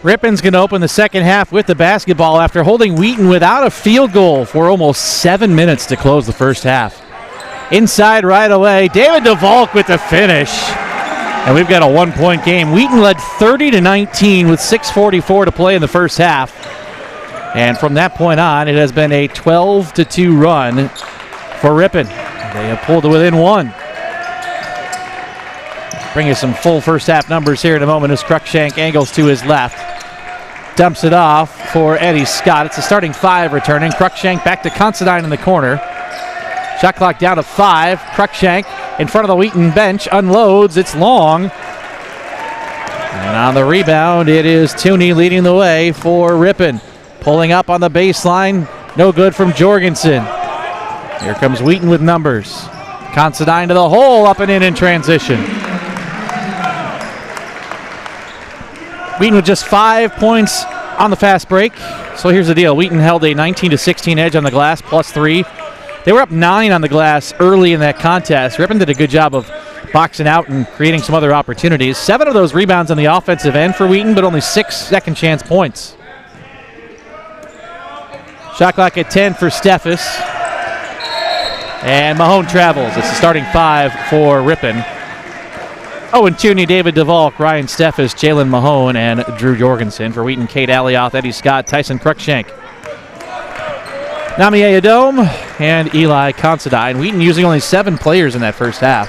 Speaker 2: Ripon's going to open the second half with the basketball after holding Wheaton without a field goal for almost 7 minutes to close the first half. Inside right away. David DeVolk with the finish. And we've got a 1-point game. Wheaton led 30-19 with 6:44 to play in the first half. And from that point on, it has been a 12-2 run for Ripon. They have pulled to within one. Bring you some full first half numbers here in a moment as Cruikshank angles to his left. Dumps it off for Eddie Scott. It's a starting 5 returning. Cruikshank back to Considine in the corner. Shot clock down to 5. Cruikshank in front of the Wheaton bench unloads. It's long. And on the rebound, it is Tooney leading the way for Ripon. Pulling up on the baseline. No good from Jorgensen. Here comes Wheaton with numbers. Considine to the hole, up and in transition. Wheaton with just 5 points on the fast break. So here's the deal. Wheaton held a 19-16 edge on the glass, +3. They were up 9 on the glass early in that contest. Ripon did a good job of boxing out and creating some other opportunities. 7 of those rebounds on the offensive end for Wheaton, but only 6 second chance points. Shot clock at 10 for Steffes. And Mahone travels. It's the starting 5 for Ripon. Owen Tooney, David DeVolk, Ryan Steffes, Jalen Mahone, and Drew Jorgensen. For Wheaton, Cade Alioth, Eddie Scott, Tyson Cruikshank, Namie Adome, and Eli Considine. Wheaton using only 7 players in that first half.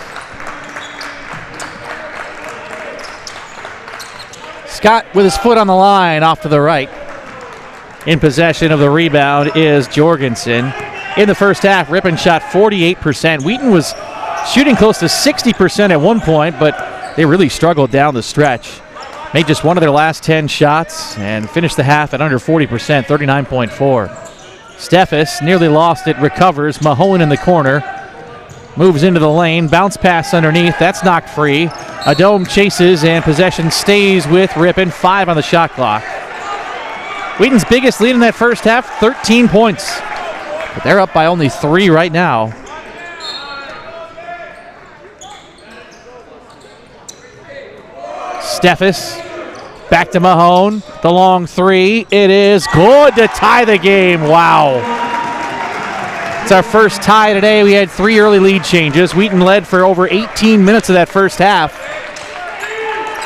Speaker 2: Scott with his foot on the line off to the right. In possession of the rebound is Jorgensen. In the first half, Ripon shot 48%. Wheaton was shooting close to 60% at one point, but they really struggled down the stretch. Made just one of their last 10 shots and finished the half at under 40%, 39.4. Steffes nearly lost it, recovers. Mahone in the corner. Moves into the lane, bounce pass underneath. That's knocked free. Adome chases, and possession stays with Ripon. 5 on the shot clock. Wheaton's biggest lead in that first half, 13 points. But they're up by only 3 right now. Steffes back to Mahone. The long 3. It is good to tie the game. Wow. It's our first tie today. We had 3 early lead changes. Wheaton led for over 18 minutes of that first half.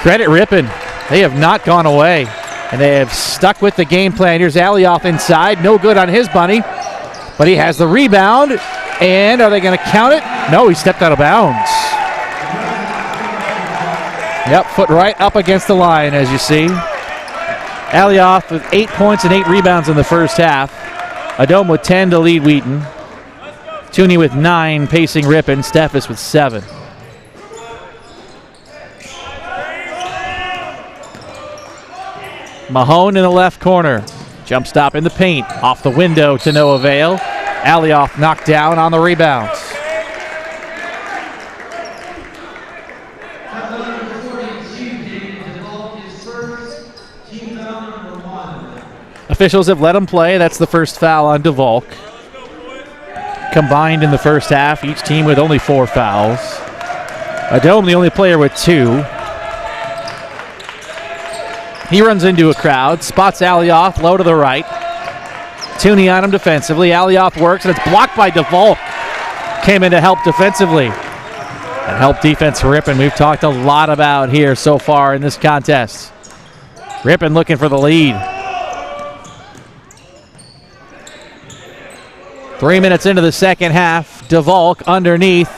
Speaker 2: Credit Ripon. They have not gone away, and they have stuck with the game plan. Here's Alioth inside. No good on his bunny, but he has the rebound. And are they going to count it? No, he stepped out of bounds. Yep, foot right up against the line, as you see. Alioth with 8 points and 8 rebounds in the first half. Adome with 10 to lead Wheaton. Tooney with 9, pacing Ripon. Steffes with 7. Mahone in the left corner. Jump stop in the paint. Off the window to no avail. Alioth knocked down on the rebounds. Officials have let him play. That's the first foul on DeVolk. Combined in the first half, each team with only 4 fouls. Adome, the only player with 2. He runs into a crowd, spots Alioth low to the right. Tooney on him defensively. Alioth works, and it's blocked by DeVolk. Came in to help defensively. And help defense for Ripon, we've talked a lot about here so far in this contest. Ripon looking for the lead. 3 minutes into the second half, DeVolk underneath.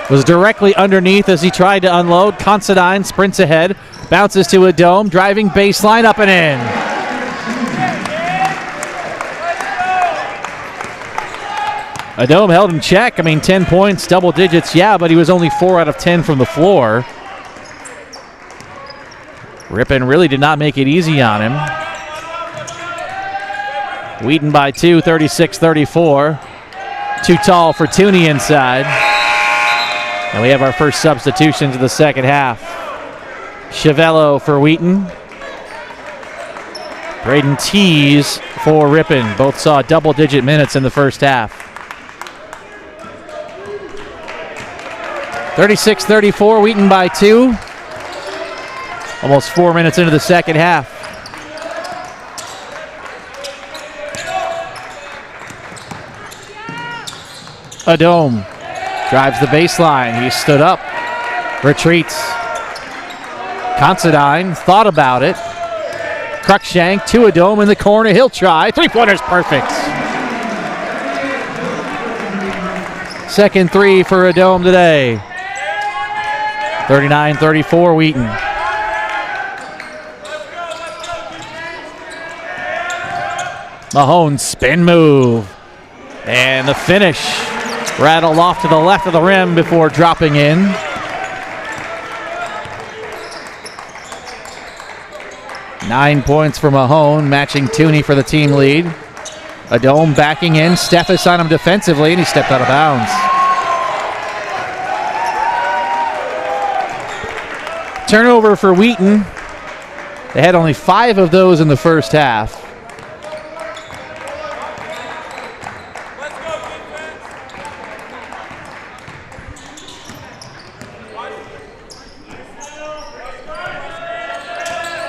Speaker 2: Was directly underneath as he tried to unload. Considine sprints ahead, bounces to Adome, driving baseline, up and in. Adome held in check. 10 points, double digits, yeah, but he was only 4 out of 10 from the floor. Ripon really did not make it easy on him. Wheaton by 2, 36-34. Too tall for Tooney inside. And we have our first substitutions of the second half. Chiavello for Wheaton. Braden Tees for Ripon. Both saw double-digit minutes in the first half. 36-34, Wheaton by 2. Almost 4 minutes into the second half. Adome Drives the baseline. He stood up. Retreats. Considine thought about it. Cruikshank to a dome in the corner. He'll try. Three-pointer's perfect. Second three for a dome today. 39-34 Wheaton. Mahone spin move. And the finish. Rattled off to the left of the rim before dropping in. Nine points for Mahone, matching Tooney for the team lead. Adome backing in. Steffes on him defensively, and he stepped out of bounds. Turnover for Wheaton. They had only 5 of those in the first half.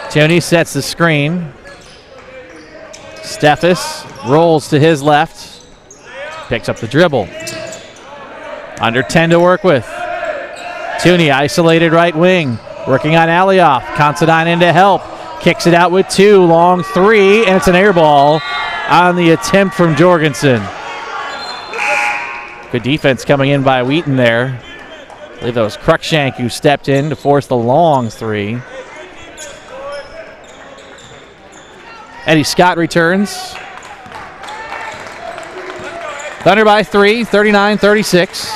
Speaker 2: Tooney sets the screen. Steffes rolls to his left. Picks up the dribble. Under 10 to work with. Tooney isolated right wing. Working on Alioff. Considine in to help. Kicks it out with 2. Long 3. And it's an air ball on the attempt from Jorgensen. Good defense coming in by Wheaton there. I believe that was Cruikshank who stepped in to force the long 3. Eddie Scott returns. Thunder by 3, 39-36.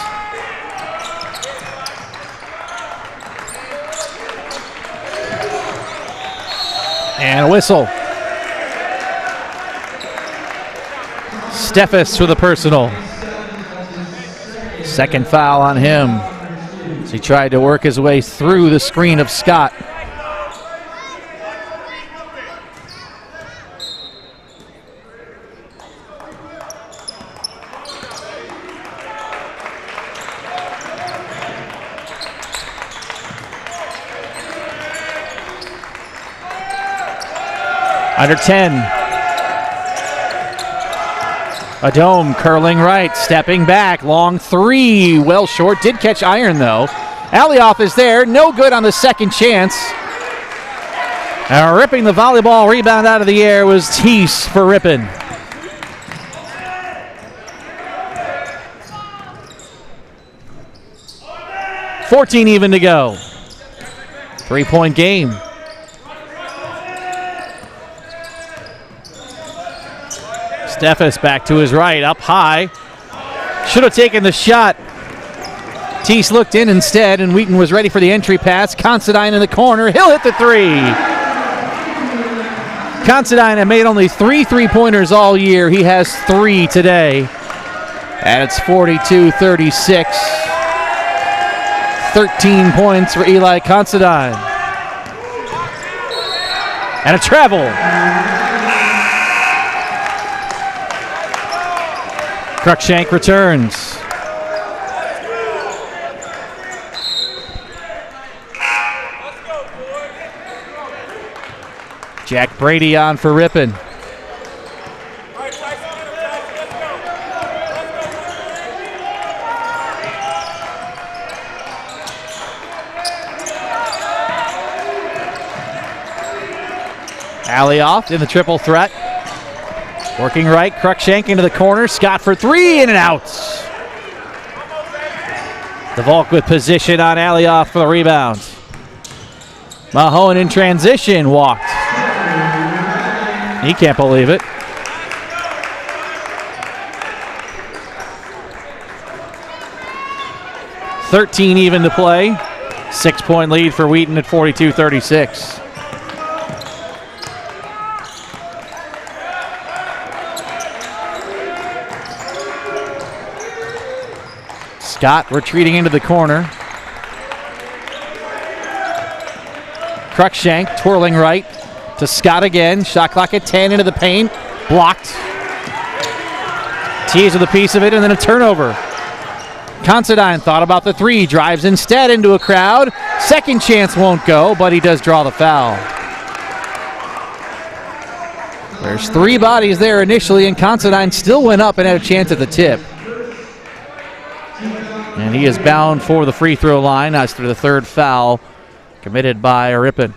Speaker 2: And a whistle. Steffes with a personal. Second foul on him as he tried to work his way through the screen of Scott. Under 10. Adome curling right, stepping back, long 3, well short, did catch iron though. Alioff is there, no good on the second chance. Ripping the volleyball rebound out of the air was Teese for Ripon. $14 even to go. 3-point game. Steffes back to his right, up high. Should have taken the shot. Teese looked in instead, and Wheaton was ready for the entry pass. Considine in the corner. He'll hit the 3. Considine had made only 3 3-pointers all year. He has 3 today. And it's 42-36. 13 points for Eli Considine. And a travel. Cruikshank returns. Jack Brady on for Ripon. Alioff in the triple threat. Working right, Cruikshank into the corner. Scott for 3, in and out. The Volk with position on Alioff for the rebound. Mahone in transition, walked. He can't believe it. $13 even to play. 6-point lead for Wheaton at 42-36. Scott retreating into the corner. Cruikshank twirling right to Scott again. Shot clock at 10 into the paint. Blocked. Tease with a piece of it and then a turnover. Considine thought about the 3. Drives instead into a crowd. Second chance won't go, but he does draw the foul. There's 3 bodies there initially, and Considine still went up and had a chance at the tip. And he is bound for the free throw line after the third foul committed by Ripon.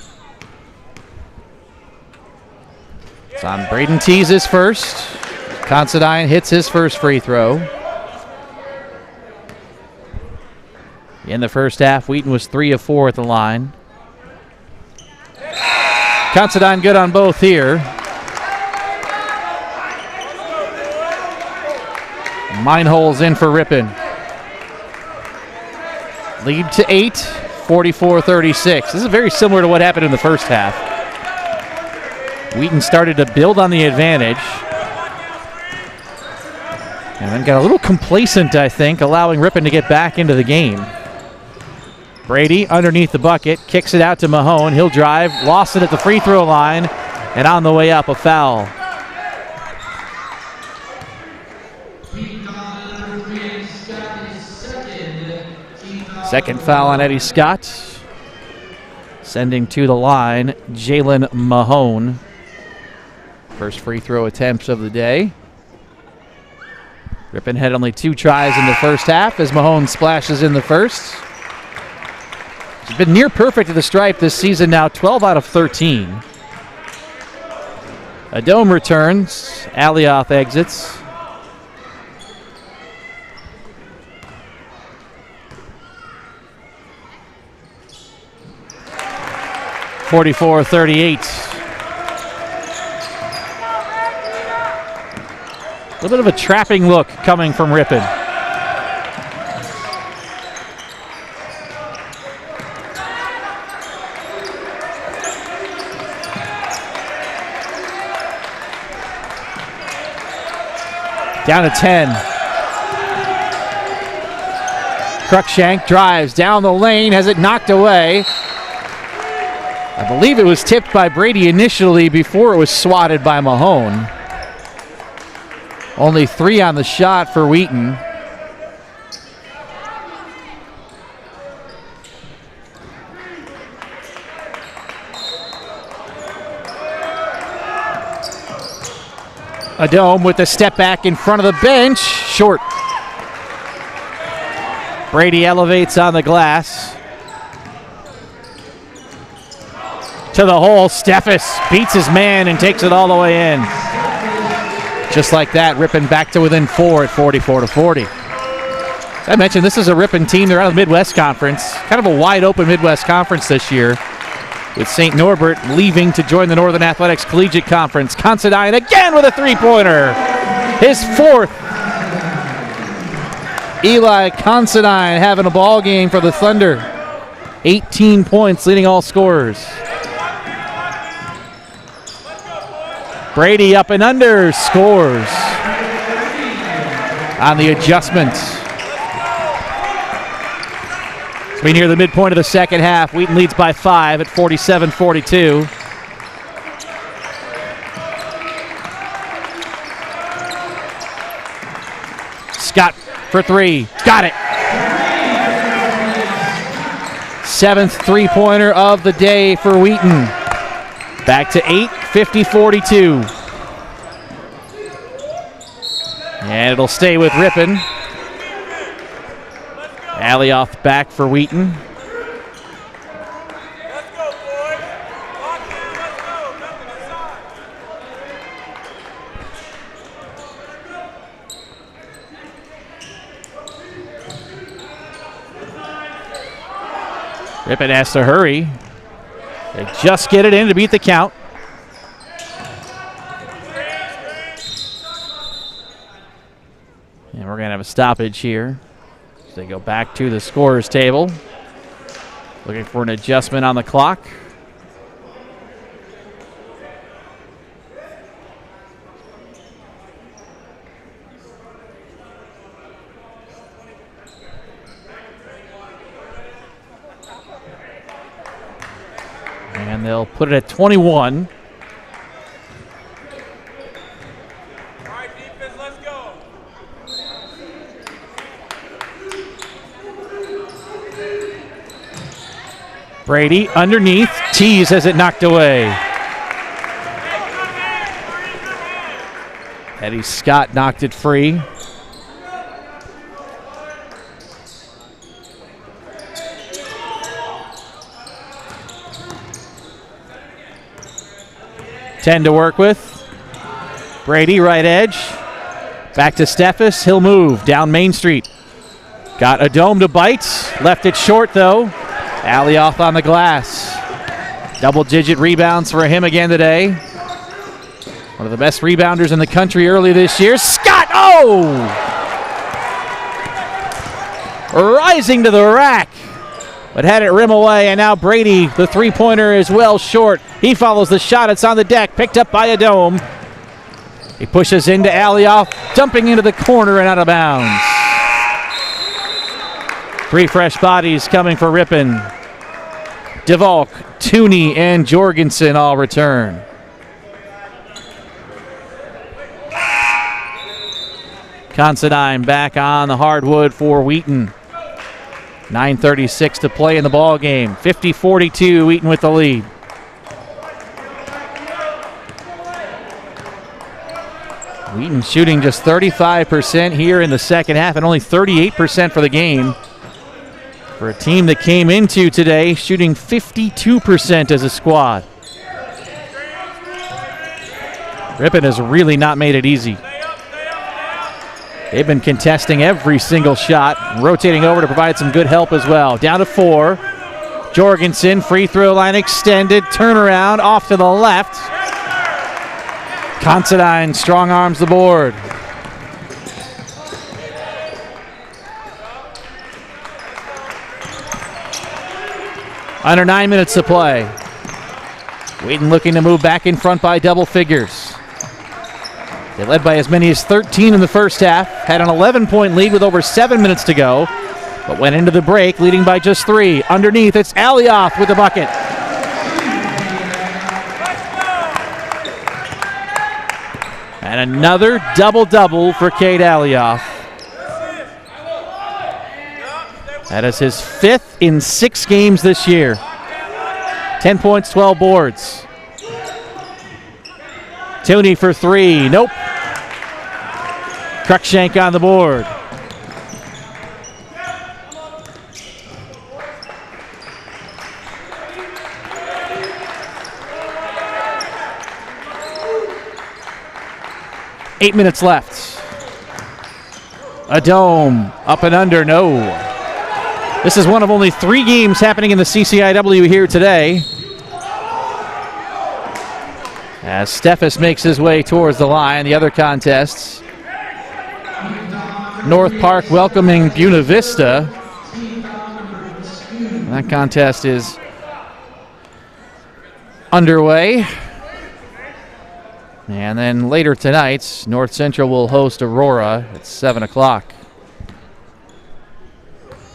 Speaker 2: It's on Braden Tease's first. Considine hits his first free throw. In the first half, Wheaton was 3 of 4 at the line. Considine good on both here. Minehole's in for Ripon. Lead to 8, 44-36. This is very similar to what happened in the first half. Wheaton started to build on the advantage. And then got a little complacent, I think, allowing Ripon to get back into the game. Brady underneath the bucket, kicks it out to Mahone. He'll drive, lost it at the free throw line, and on the way up, a foul. Second foul on Eddie Scott. Sending to the line, Jalen Mahone. First free throw attempts of the day. Ripon had only 2 tries in the first half as Mahone splashes in the first. He's been near perfect at the stripe this season now, 12 out of 13. Adome returns, Alioth exits. (44-38). A little bit of a trapping look coming from Ripon. Down to 10. Cruikshank drives down the lane, has it knocked away. I believe it was tipped by Brady initially before it was swatted by Mahone. Only 3 on the shot for Wheaton. Adome with the step back in front of the bench. Short. Brady elevates on the glass. To the hole, Steffes beats his man and takes it all the way in. Just like that, Ripon back to within 4 at 44-40. As I mentioned, this is a Ripon team. They're out of the Midwest Conference. Kind of a wide open Midwest Conference this year, with St. Norbert leaving to join the Northern Athletics Collegiate Conference. Considine again with a three-pointer. His 4th. Eli Considine having a ball game for the Thunder. 18 points, leading all scorers. Brady up and under, scores on the adjustment. So we near the midpoint of the second half. Wheaton leads by 5 at 47-42. Scott for 3, got it. 7th three-pointer of the day for Wheaton. Back to 8, 50-42. And it'll stay with Ripon. Alioth back for Wheaton. Ripon has to hurry. They just get it in to beat the count. And we're going to have a stoppage here. So they go back to the scorer's table. Looking for an adjustment on the clock. And they'll put it at 21.
Speaker 5: All right, defense, let's go.
Speaker 2: Brady underneath. Tease has it knocked away. Eddie Scott knocked it free. 10 to work with. Brady, right edge. Back to Steffes. He'll move down Main Street. Got a dome to bite. Left it short, though. Alioth on the glass. Double-digit rebounds for him again today. One of the best rebounders in the country early this year. Scott, rising to the rack, but had it rim away, and now Brady, the three-pointer, is well short. He follows the shot. It's on the deck, picked up by a dome. He pushes into Alioth, dumping into the corner and out of bounds. 3 fresh bodies coming for Ripon. DeValk, Tooney, and Jorgensen all return. Considine back on the hardwood for Wheaton. 9:36 to play in the ball game. 50-42, Wheaton with the lead. Wheaton shooting just 35% here in the second half and only 38% for the game. For a team that came into today shooting 52% as a squad. Ripon has really not made it easy. They've been contesting every single shot, rotating over to provide some good help as well. Down to 4. Jorgensen, free throw line extended, turnaround, off to the left. Considine strong arms the board. Under 9 minutes to play. Wheaton looking to move back in front by double figures. They led by as many as 13 in the first half, had an 11-point lead with over 7 minutes to go, but went into the break leading by just 3. Underneath, it's Alioth with the bucket. And another double-double for Cade Alioth. That is his 5th in 6 games this year. 10 points, 12 boards. Tooney for 3. Nope. Cruikshank on the board. Eight minutes left. A dome. Up and under. No. This is one of only 3 games happening in the CCIW here today. As Steffes makes his way towards the line, the other contests. North Park welcoming Buena Vista. That contest is underway. And then later tonight, North Central will host Aurora at 7 o'clock.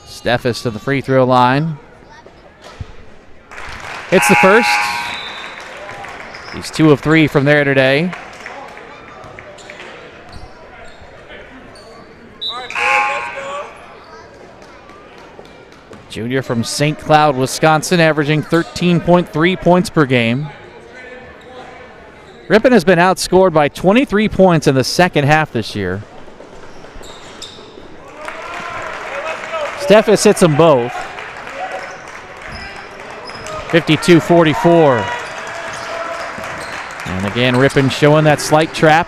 Speaker 2: Steffes to the free throw line. It's the first. He's 2 of 3 from there today. Junior from St. Cloud, Wisconsin, averaging 13.3 points per game. Ripon has been outscored by 23 points in the second half this year. Steffes hits them both. 52-44. And again, Ripon showing that slight trap.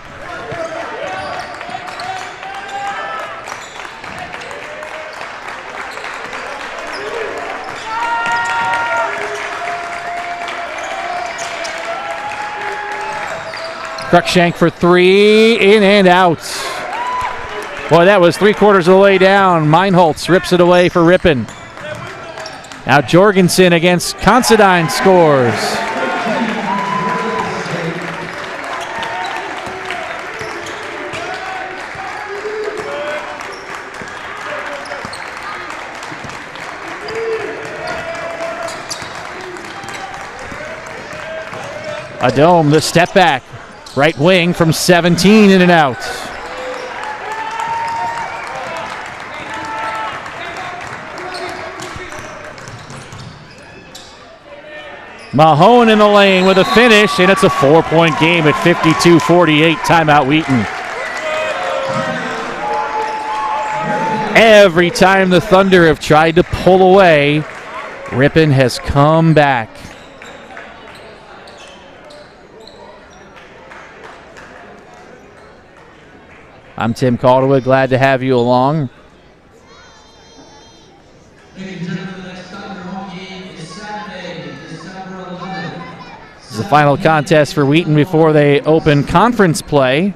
Speaker 2: Cruikshank for 3, in and out. Boy, that was 3/4 of the way down. Meinholtz rips it away for Ripon. Now Jorgensen against Considine scores. A dome, the step back. Right wing from 17, in and out. Mahone in the lane with a finish, and it's a 4-point game at 52-48. Timeout Wheaton. Every time the Thunder have tried to pull away, Ripon has come back. I'm Tim Calderwood. Glad to have you along.
Speaker 1: Ladies and gentlemen, the next Thunder home game is Saturday, December 11th.
Speaker 2: This is the final contest for Wheaton before they open conference play.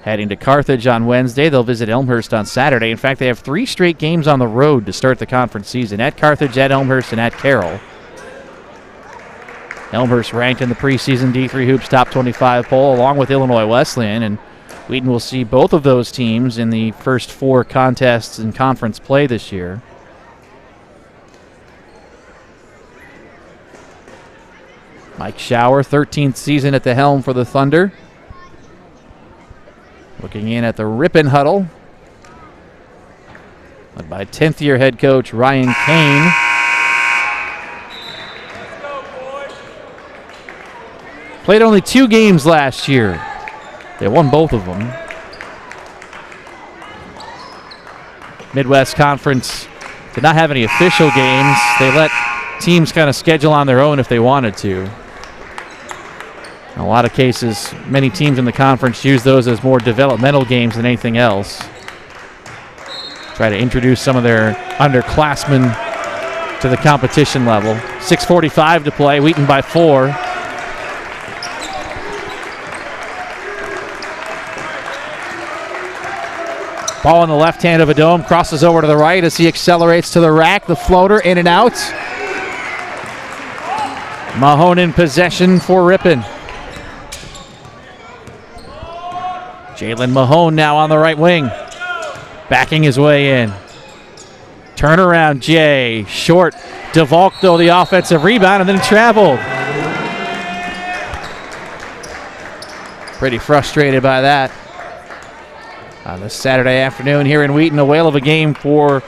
Speaker 2: Heading to Carthage on Wednesday. They'll visit Elmhurst on Saturday. In fact, they have 3 straight games on the road to start the conference season, at Carthage, at Elmhurst, and at Carroll. Elmhurst ranked in the preseason D3 Hoops Top 25 poll along with Illinois Wesleyan, and Wheaton will see both of those teams in the first 4 contests in conference play this year. Mike Schauer, 13th season at the helm for the Thunder. Looking in at the Ripon huddle, led by 10th-year head coach Ryan Kane. Played only 2 games last year. They won both of them. Midwest Conference did not have any official games. They let teams kind of schedule on their own if they wanted to. In a lot of cases, many teams in the conference use those as more developmental games than anything else. Try to introduce some of their underclassmen to the competition level. 6:45 to play, Wheaton by 4. Ball in the left hand of Adom, crosses over to the right as he accelerates to the rack. The floater in and out. Mahone in possession for Ripon. Jalen Mahone now on the right wing, backing his way in. Turnaround, Jay. Short. DeValk, though, the offensive rebound, and then traveled. Pretty frustrated by that. On this Saturday afternoon here in Wheaton, a whale of a game for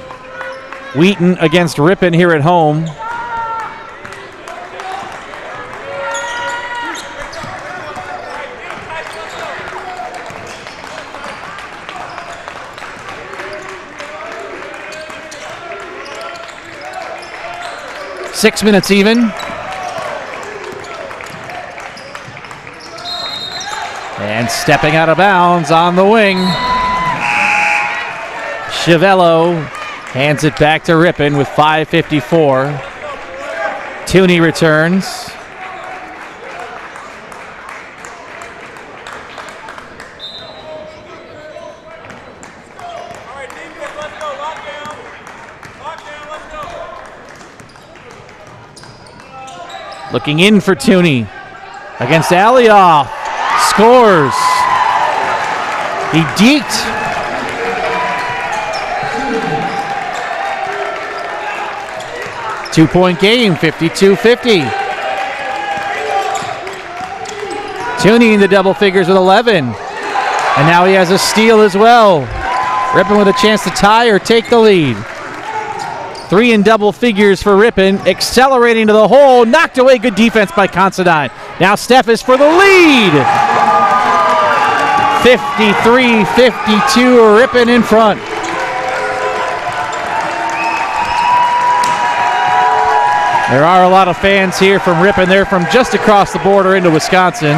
Speaker 2: Wheaton against Ripon here at home. Six minutes even. And stepping out of bounds on the wing. Chiavello hands it back to Ripon with 5:54. Tooney returns.
Speaker 5: All right, defense, let's go. Lockdown. Lockdown, let's go.
Speaker 2: Looking in for Tooney against Alioth. Scores. He deked. Two-point game, 52-50. Tooney in the double figures with 11. And now he has a steal as well. Ripon with a chance to tie or take the lead. 3 in double figures for Ripon, accelerating to the hole, knocked away, good defense by Considine. Now Steffes for the lead. 53-52, Ripon in front. There are a lot of fans here from Ripon. They're from just across the border into Wisconsin.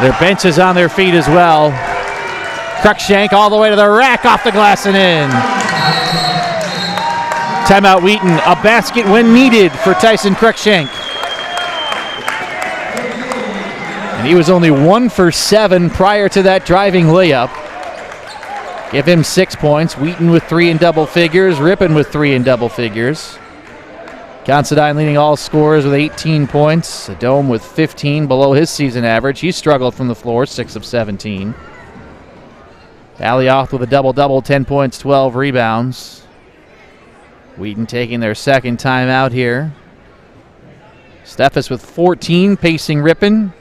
Speaker 2: Their bench is on their feet as well. Cruikshank all the way to the rack, off the glass and in. Timeout Wheaton, a basket when needed for Tyson Cruikshank. And he was only 1 for 7 prior to that driving layup. Give him 6 points. Wheaton with 3 in double figures. Ripon with 3 in double figures. Considine leading all scorers with 18 points. Adom with 15, below his season average. He struggled from the floor, 6 of 17. Alioth with a double-double, 10 points, 12 rebounds. Wheaton taking their second timeout here. Steffes with 14, pacing Ripon.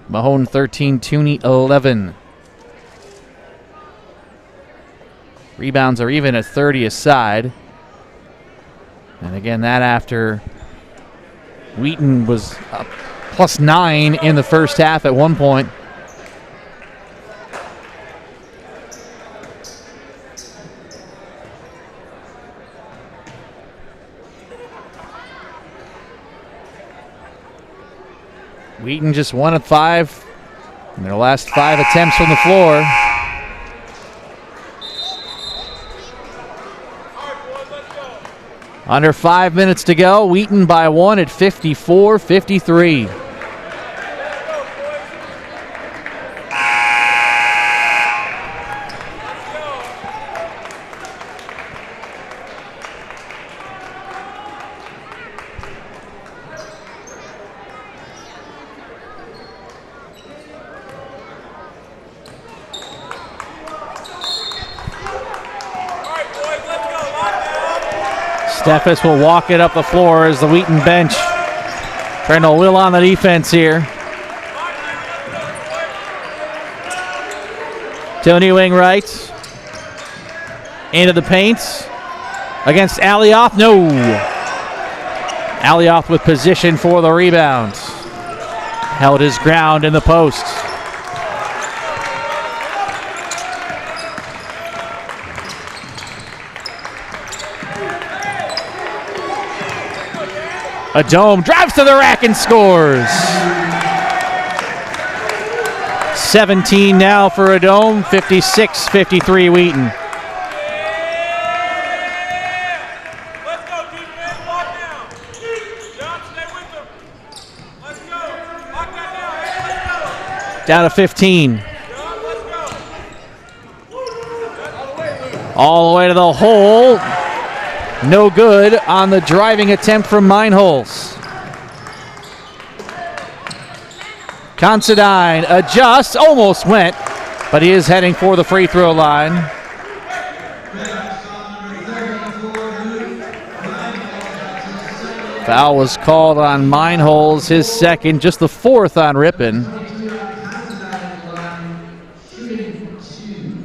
Speaker 2: Mahone 13, Tooney 11. Rebounds are even at 30 aside. And again, that after Wheaton was up +9 in the first half at one point. Wheaton just 1 of 5 In their last 5 attempts from the floor. Under 5 minutes to go. Wheaton by 1 at 54-53. Steffes will walk it up the floor as the Wheaton bench trying to will on the defense here. Tony wing right. Into the paint. Against Alioth. No. Alioth with position for the rebound. Held his ground in the post. A Dome drives to the rack and scores. 17 now for a Dome, 56-53 Wheaton.
Speaker 5: Let's go, defense. Lock down. John, stay with them. Let's go. Lock that down. Hey, let's go.
Speaker 2: Down to 15.
Speaker 5: John, let's go.
Speaker 2: All the way to the hole. No good on the driving attempt from Meinholz. Considine adjusts, almost went, but he is heading for the free throw line. Foul was called on Meinholz, his second, just the 4th on Ripon.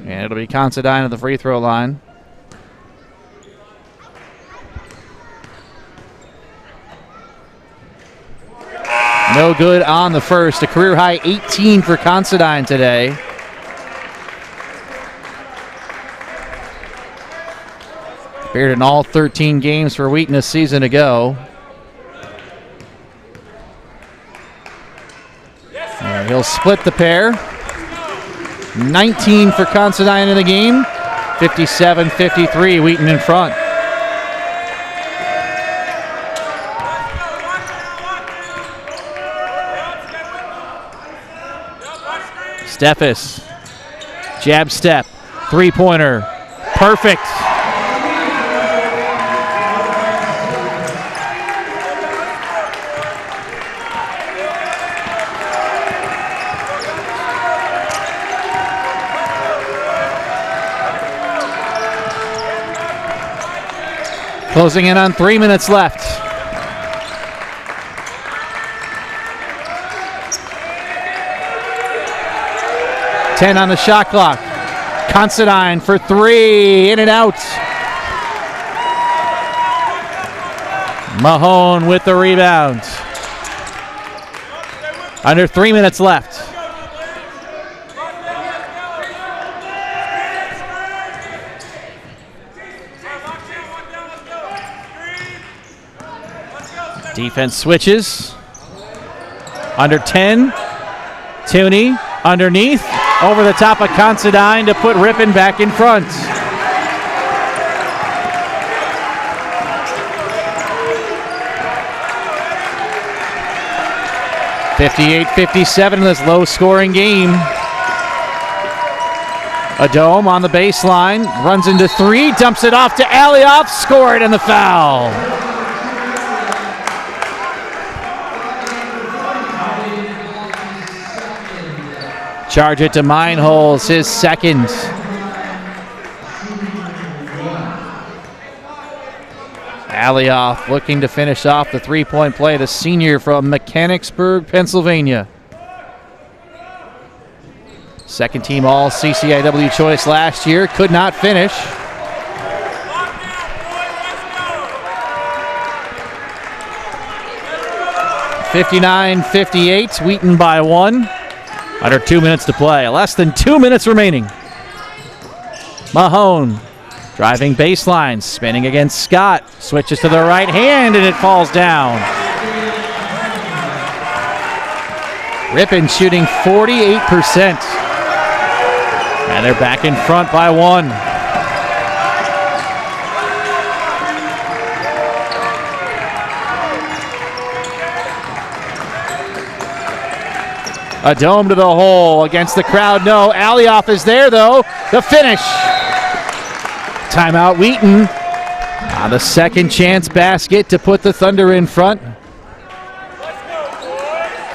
Speaker 2: And it'll be Considine at the free throw line. No good on the first. A career high 18 for Considine today. Appeared in all 13 games for Wheaton a season ago. And he'll split the pair. 19 for Considine in the game. 57-53, Wheaton in front. Steffes, jab step, three-pointer, perfect. Closing in on 3 minutes left. Ten on the shot clock. Considine for 3, in and out. Mahone with the rebound. Under 3 minutes left. Defense switches. Under 10. Tooney underneath. Over the top of Considine to put Ripon back in front. (58-57) in this low-scoring game. A Dome on the baseline, runs into 3, dumps it off to Alioth, scored, and the foul. Charge it to Meinholz, his second. Alioth looking to finish off the three-point play, the senior from Mechanicsburg, Pennsylvania. Second team all CCIW choice last year, could not finish. 59-58, Wheaton by 1. Under 2 minutes to play. Less than 2 minutes remaining. Mahone driving baseline, spinning against Scott. Switches to the right hand and it falls down. Ripon shooting 48%. And they're back in front by 1. A dome to the hole against the crowd. No, Alioth is there though. The finish. Timeout Wheaton on the second chance basket to put the Thunder in front.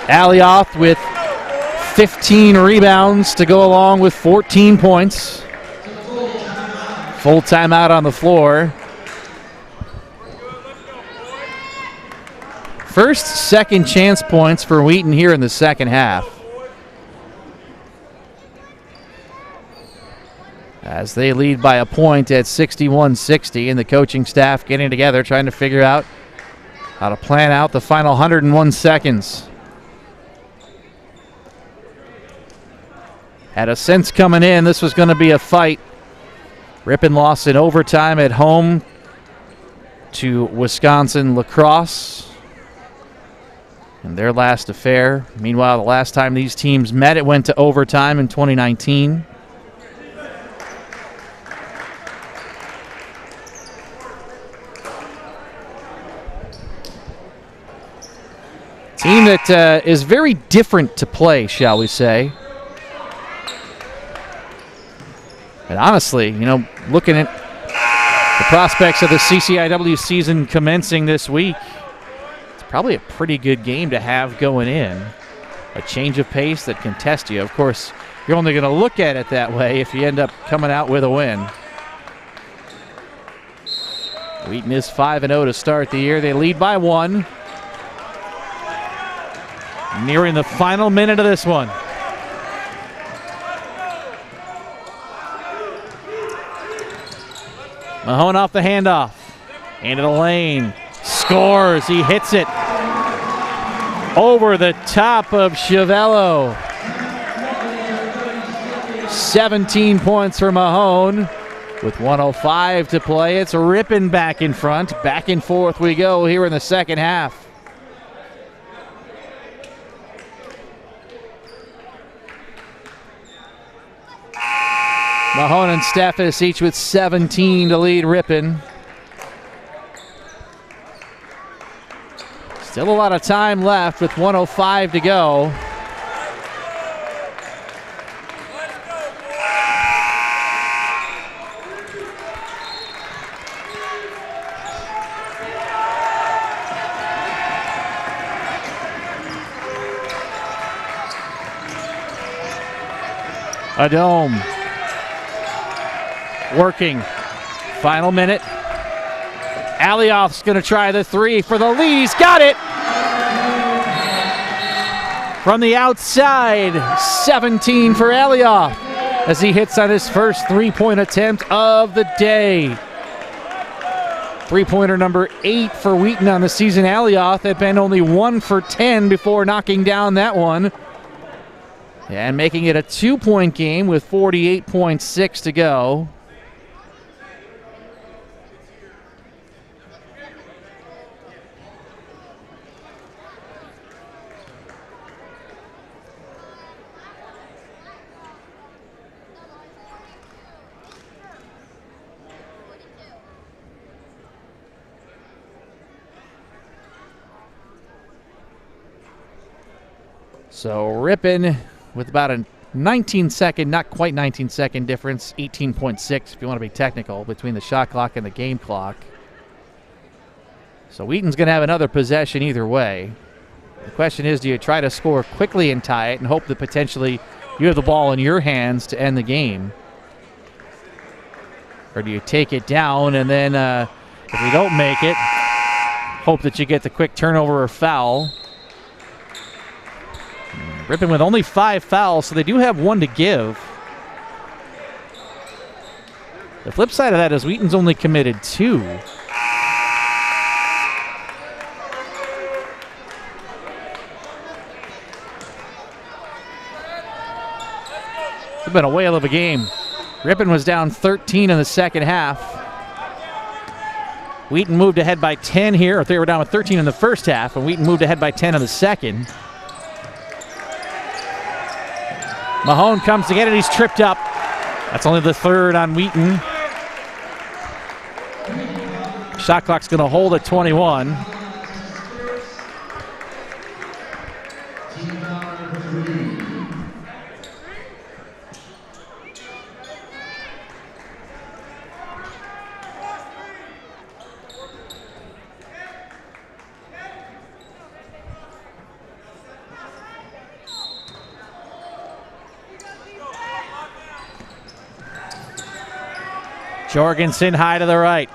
Speaker 2: Alioth with 15 rebounds to go along with 14 points. Full timeout on the floor. First, second chance points for Wheaton here in the second half. As they lead by a point at 61-60, and the coaching staff getting together, trying to figure out how to plan out the final 101 seconds. Had a sense coming in this was going to be a fight. Ripon lost in overtime at home to Wisconsin Lacrosse in their last affair. Meanwhile, the last time these teams met, it went to overtime in 2019. Team that is very different to play, shall we say. And honestly, you know, looking at the prospects of the CCIW season commencing this week, it's probably a pretty good game to have going in. A change of pace that can test you. Of course, you're only going to look at it that way if you end up coming out with a win. Wheaton is 5-0 to start the year. They lead by 1. Nearing the final minute of this one. Mahone off the handoff. Into the lane. Scores. He hits it. Over the top of Chiavello. 17 points for Mahone. With 1:05 to play, it's Ripon back in front. Back and forth we go here in the second half. Mahone and Staffis each with 17 to lead Ripon. Still a lot of time left with 1:05 to go. A dome. Working. Final minute. Alioth's going to try the 3 for the lead. He's got it. From the outside, 17 for Alioth as he hits on his first three-point attempt of the day. Three-pointer number 8 for Wheaton on the season. Alioth had been only 1 for 10 before knocking down that one. And making it a 2-point game with 48.6 to go. So Ripon with about a 19-second, not quite 19-second difference, 18.6 if you want to be technical, between the shot clock and the game clock. So Wheaton's going to have another possession either way. The question is, do you try to score quickly and tie it and hope that potentially you have the ball in your hands to end the game? Or do you take it down and then if you don't make it, hope that you get the quick turnover or foul? Ripon with only 5 fouls, so they do have 1 to give. The flip side of that is Wheaton's only committed 2. It's been a whale of a game. Ripon was down 13 in the second half. Wheaton moved ahead by 10 here. They were down with 13 in the first half, and Wheaton moved ahead by 10 in the second. Mahone comes to get it. He's tripped up. That's only the third on Wheaton. Shot clock's going to hold at 21. Jorgensen high to the right.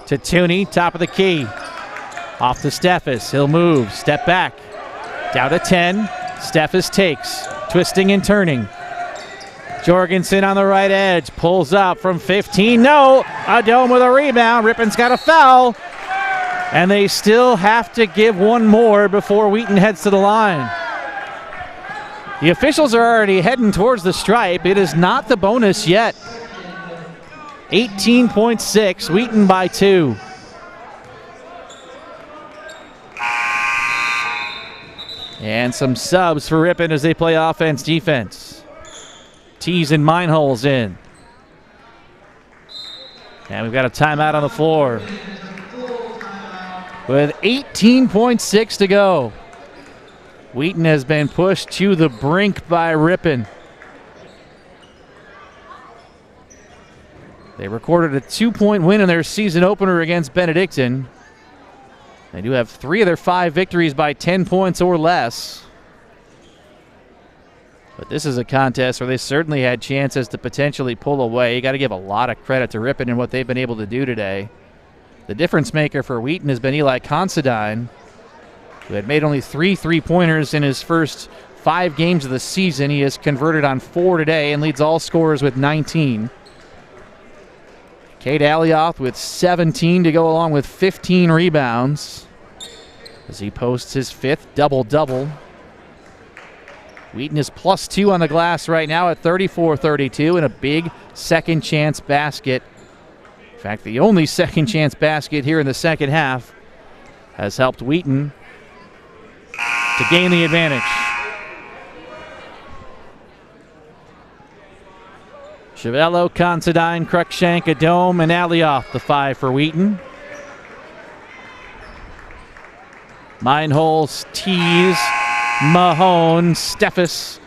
Speaker 2: To Tooney, top of the key. Off to Steffes. He'll move. Step back. Down to 10. Steffes takes. Twisting and turning. Jorgensen on the right edge. Pulls up from 15. No! Adome with a rebound. Ripon's got a foul. And they still have to give one more before Wheaton heads to the line. The officials are already heading towards the stripe. It is not the bonus yet. 18.6, Wheaton by 2. And some subs for Ripon as they play offense, defense. Tees and Mineholes in. And we've got a timeout on the floor. With 18.6 to go. Wheaton has been pushed to the brink by Ripon. They recorded a 2-point win in their season opener against Benedictine. They do have 3 of their 5 victories by 10 points or less. But this is a contest where they certainly had chances to potentially pull away. You got to give a lot of credit to Ripon and what they've been able to do today. The difference maker for Wheaton has been Eli Considine, who had made only 3 3-pointers in his first 5 games of the season. He has converted on 4 today and leads all scorers with 19. Cade Alioth with 17 to go along with 15 rebounds as he posts his 5th double-double. Wheaton is +2 on the glass right now at 34-32 and a big second chance basket. In fact, the only second chance basket here in the second half has helped Wheaton to gain the advantage. Chiavello, Considine, Cruikshank, Adome, and Alioth, the 5 for Wheaton. Mineholes, Tees, Mahone, Steffes,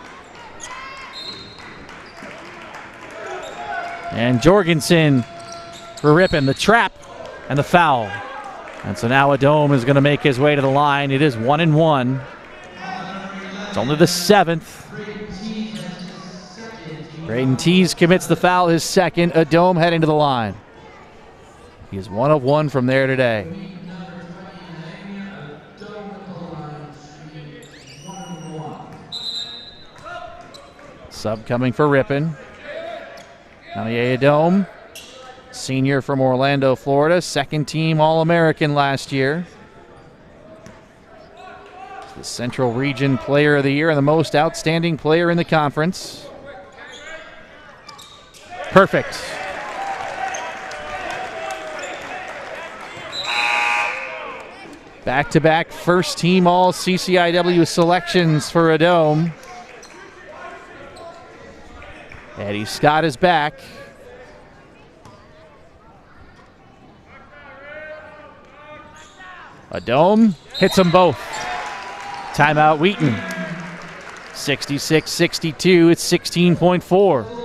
Speaker 2: and Jorgensen for Ripon. The trap and the foul. And so now Adome is going to make his way to the line. It is 1-1. It's only the 7th. Braden Tees commits the foul, his second. Adome heading to the line. He is 1 of 1 from there today. Sub coming for Ripon. Namier Adome, senior from Orlando, Florida, second team All-American last year. The Central Region Player of the Year and the most outstanding player in the conference. Perfect. Back-to-back first-team All-CCIW selections for Adome. Eddie Scott is back. Adome hits them both. Timeout Wheaton. 66-62, it's 16.4.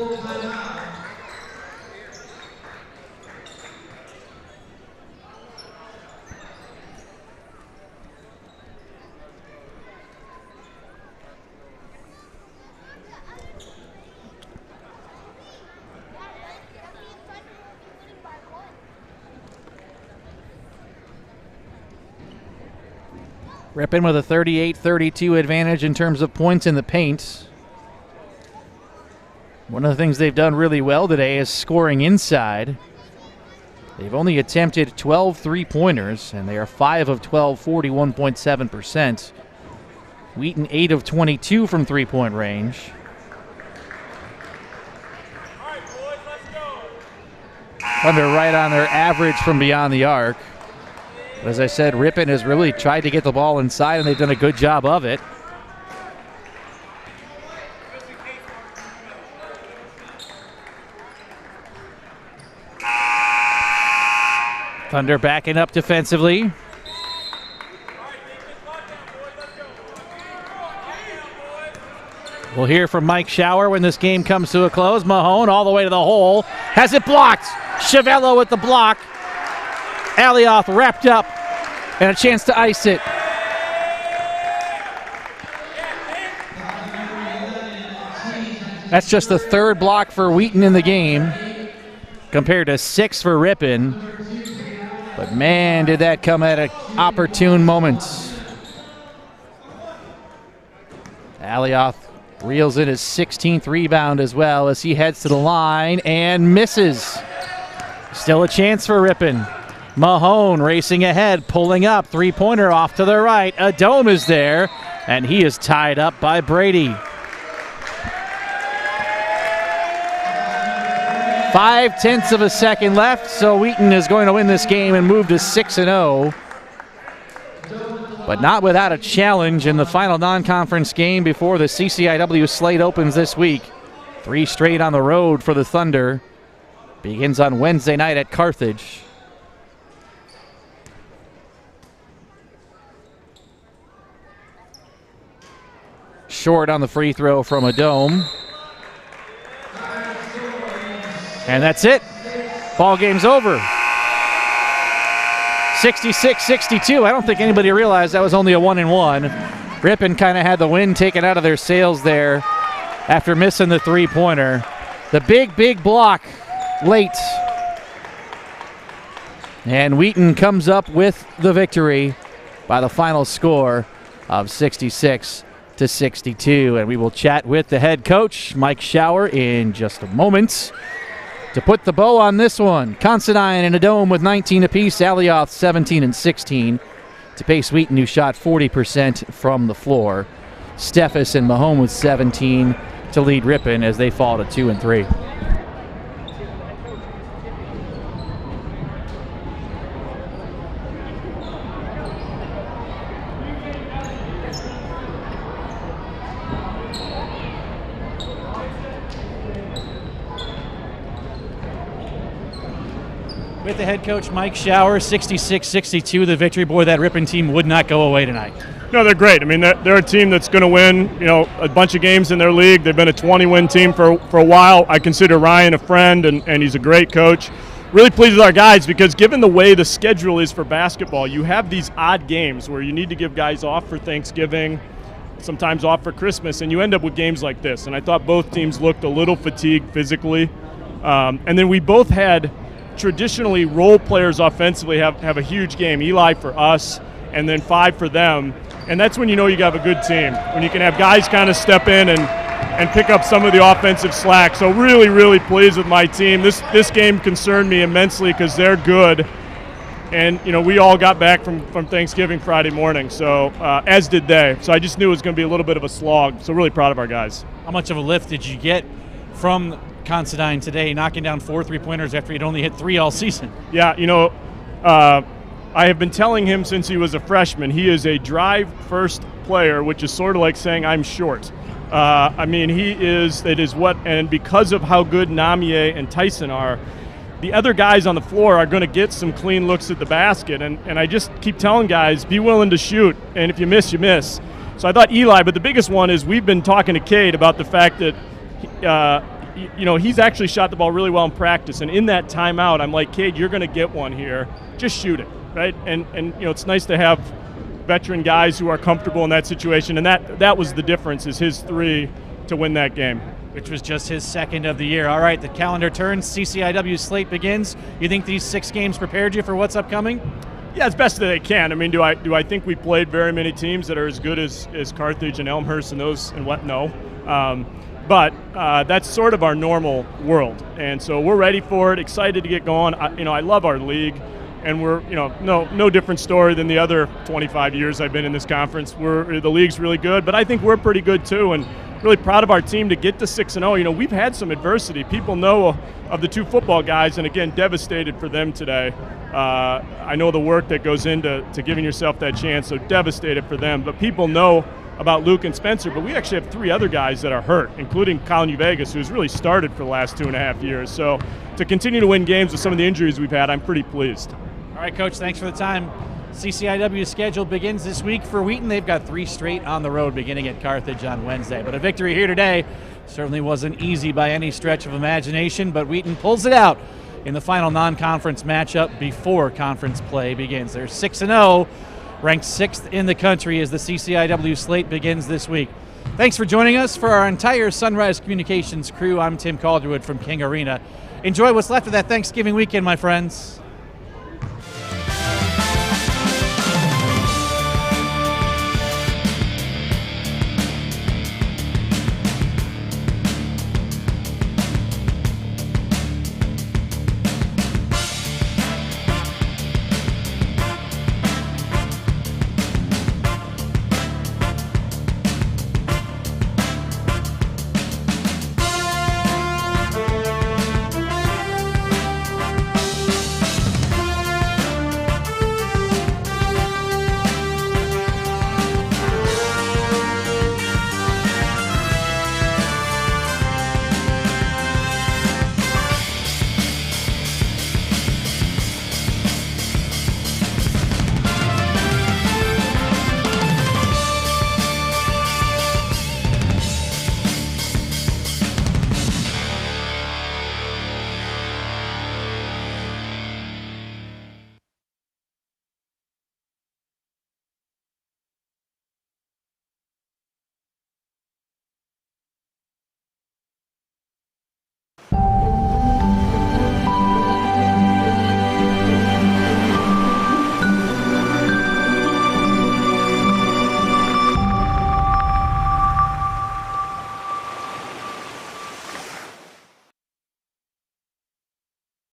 Speaker 2: Ripon with a 38-32 advantage in terms of points in the paint. One of the things they've done really well today is scoring inside. They've only attempted 12 three-pointers, and they are 5 of 12, 41.7%. Wheaton 8 of 22 from three-point range.
Speaker 5: All right, boys, let's go.
Speaker 2: Thunder right on their average from beyond the arc. But as I said, Ripon has really tried to get the ball inside, and they've done a good job of it. Thunder backing up defensively. We'll hear from Mike Shower when this game comes to a close. Mahone all the way to the hole. Has it blocked. Chiavello with the block. Alioth wrapped up and a chance to ice it. That's just the third block for Wheaton in the game compared to 6 for Ripon. But man, did that come at an opportune moment. Alioth reels in his 16th rebound as well as he heads to the line and misses. Still a chance for Ripon. Mahone racing ahead, pulling up, three-pointer off to the right. A dome is there, and he is tied up by Brady. 0.5 of a second left, so Wheaton is going to win this game and move to 6-0. But not without a challenge in the final non-conference game before the CCIW slate opens this week. 3 straight on the road for the Thunder. Begins on Wednesday night at Carthage. Short on the free throw from a dome. And that's it. Ball game's over. 66-62. I don't think anybody realized that was only a 1-and-1. Ripon kind of had the wind taken out of their sails there after missing the three-pointer. The big block late. And Wheaton comes up with the victory by the final score of 66-62. And we will chat with the head coach, Mike Shower, in just a moment. To put the bow on this one, Considine in a dome with 19 apiece, Alioth 17 and 16. To pace Wheaton, who shot 40% from the floor. Steffes and Mahone with 17 to lead Ripon as they fall to 2 and 3. With the head coach, Mike Shower, 66-62, the victory. Boy, that Ripon team would not go away tonight.
Speaker 6: No, they're great. I mean, they're a team that's going to win, a bunch of games in their league. They've been a 20-win team for a while. I consider Ryan a friend, and he's a great coach. Really pleased with our guys because given the way the schedule is for basketball, you have these odd games where you need to give guys off for Thanksgiving, sometimes off for Christmas, and you end up with games like this. And I thought both teams looked a little fatigued physically. And then we both had traditionally role players offensively have a huge game. Eli for us, and then 5 for them. And that's when you know you have a good team, when you can have guys kind of step in and pick up some of the offensive slack. So really pleased with my team. This game concerned me immensely because they're good. And, we all got back from Thanksgiving Friday morning, so as did they. So I just knew it was going to be a little bit of a slog. So really proud of our guys.
Speaker 2: How much of a lift did you get from Considine today, knocking down 4 3-pointers after he'd only hit 3 all season?
Speaker 6: Yeah, I have been telling him since he was a freshman, he is a drive-first player, which is sort of like saying I'm short. And because of how good Namier and Tyson are, the other guys on the floor are going to get some clean looks at the basket, and I just keep telling guys, be willing to shoot, and if you miss, you miss. So I thought Eli, but the biggest one is we've been talking to Cade about the fact that he's actually shot the ball really well in practice, and in that timeout, I'm like, Cade, you're going to get one here. Just shoot it, right? And it's nice to have veteran guys who are comfortable in that situation, and that was the difference, is his 3 to win that game.
Speaker 2: Which was just his 2nd of the year. All right, the calendar turns, CCIW slate begins. You think these 6 games prepared you for what's upcoming?
Speaker 6: Yeah, as best that they can. I mean, do I think we played very many teams that are as good as Carthage and Elmhurst and those and what? No. But that's sort of our normal world, and so we're ready for it. Excited to get going. I love our league, and we're no different story than the other 25 years I've been in this conference. The league's really good, but I think we're pretty good too, and really proud of our team to get to 6-0. We've had some adversity. People know of the 2 football guys, and again, devastated for them today. I know the work that goes into giving yourself that chance, so devastated for them. But people know about Luke and Spencer, but we actually have 3 other guys that are hurt, including Colin Uvegas, who's really started for the last 2.5 years. So to continue to win games with some of the injuries we've had, I'm pretty pleased.
Speaker 2: All All right, Coach, thanks for the time. CCIW's schedule begins this week for Wheaton. They've got 3 straight on the road beginning at Carthage on Wednesday. But a victory here today certainly wasn't easy by any stretch of imagination, but Wheaton pulls it out in the final non-conference matchup before conference play begins. They're 6-0, ranked 6th in the country as the CCIW slate begins this week. Thanks for joining us. For our entire Sunrise Communications crew, I'm Tim Calderwood from King Arena. Enjoy what's left of that Thanksgiving weekend, my friends.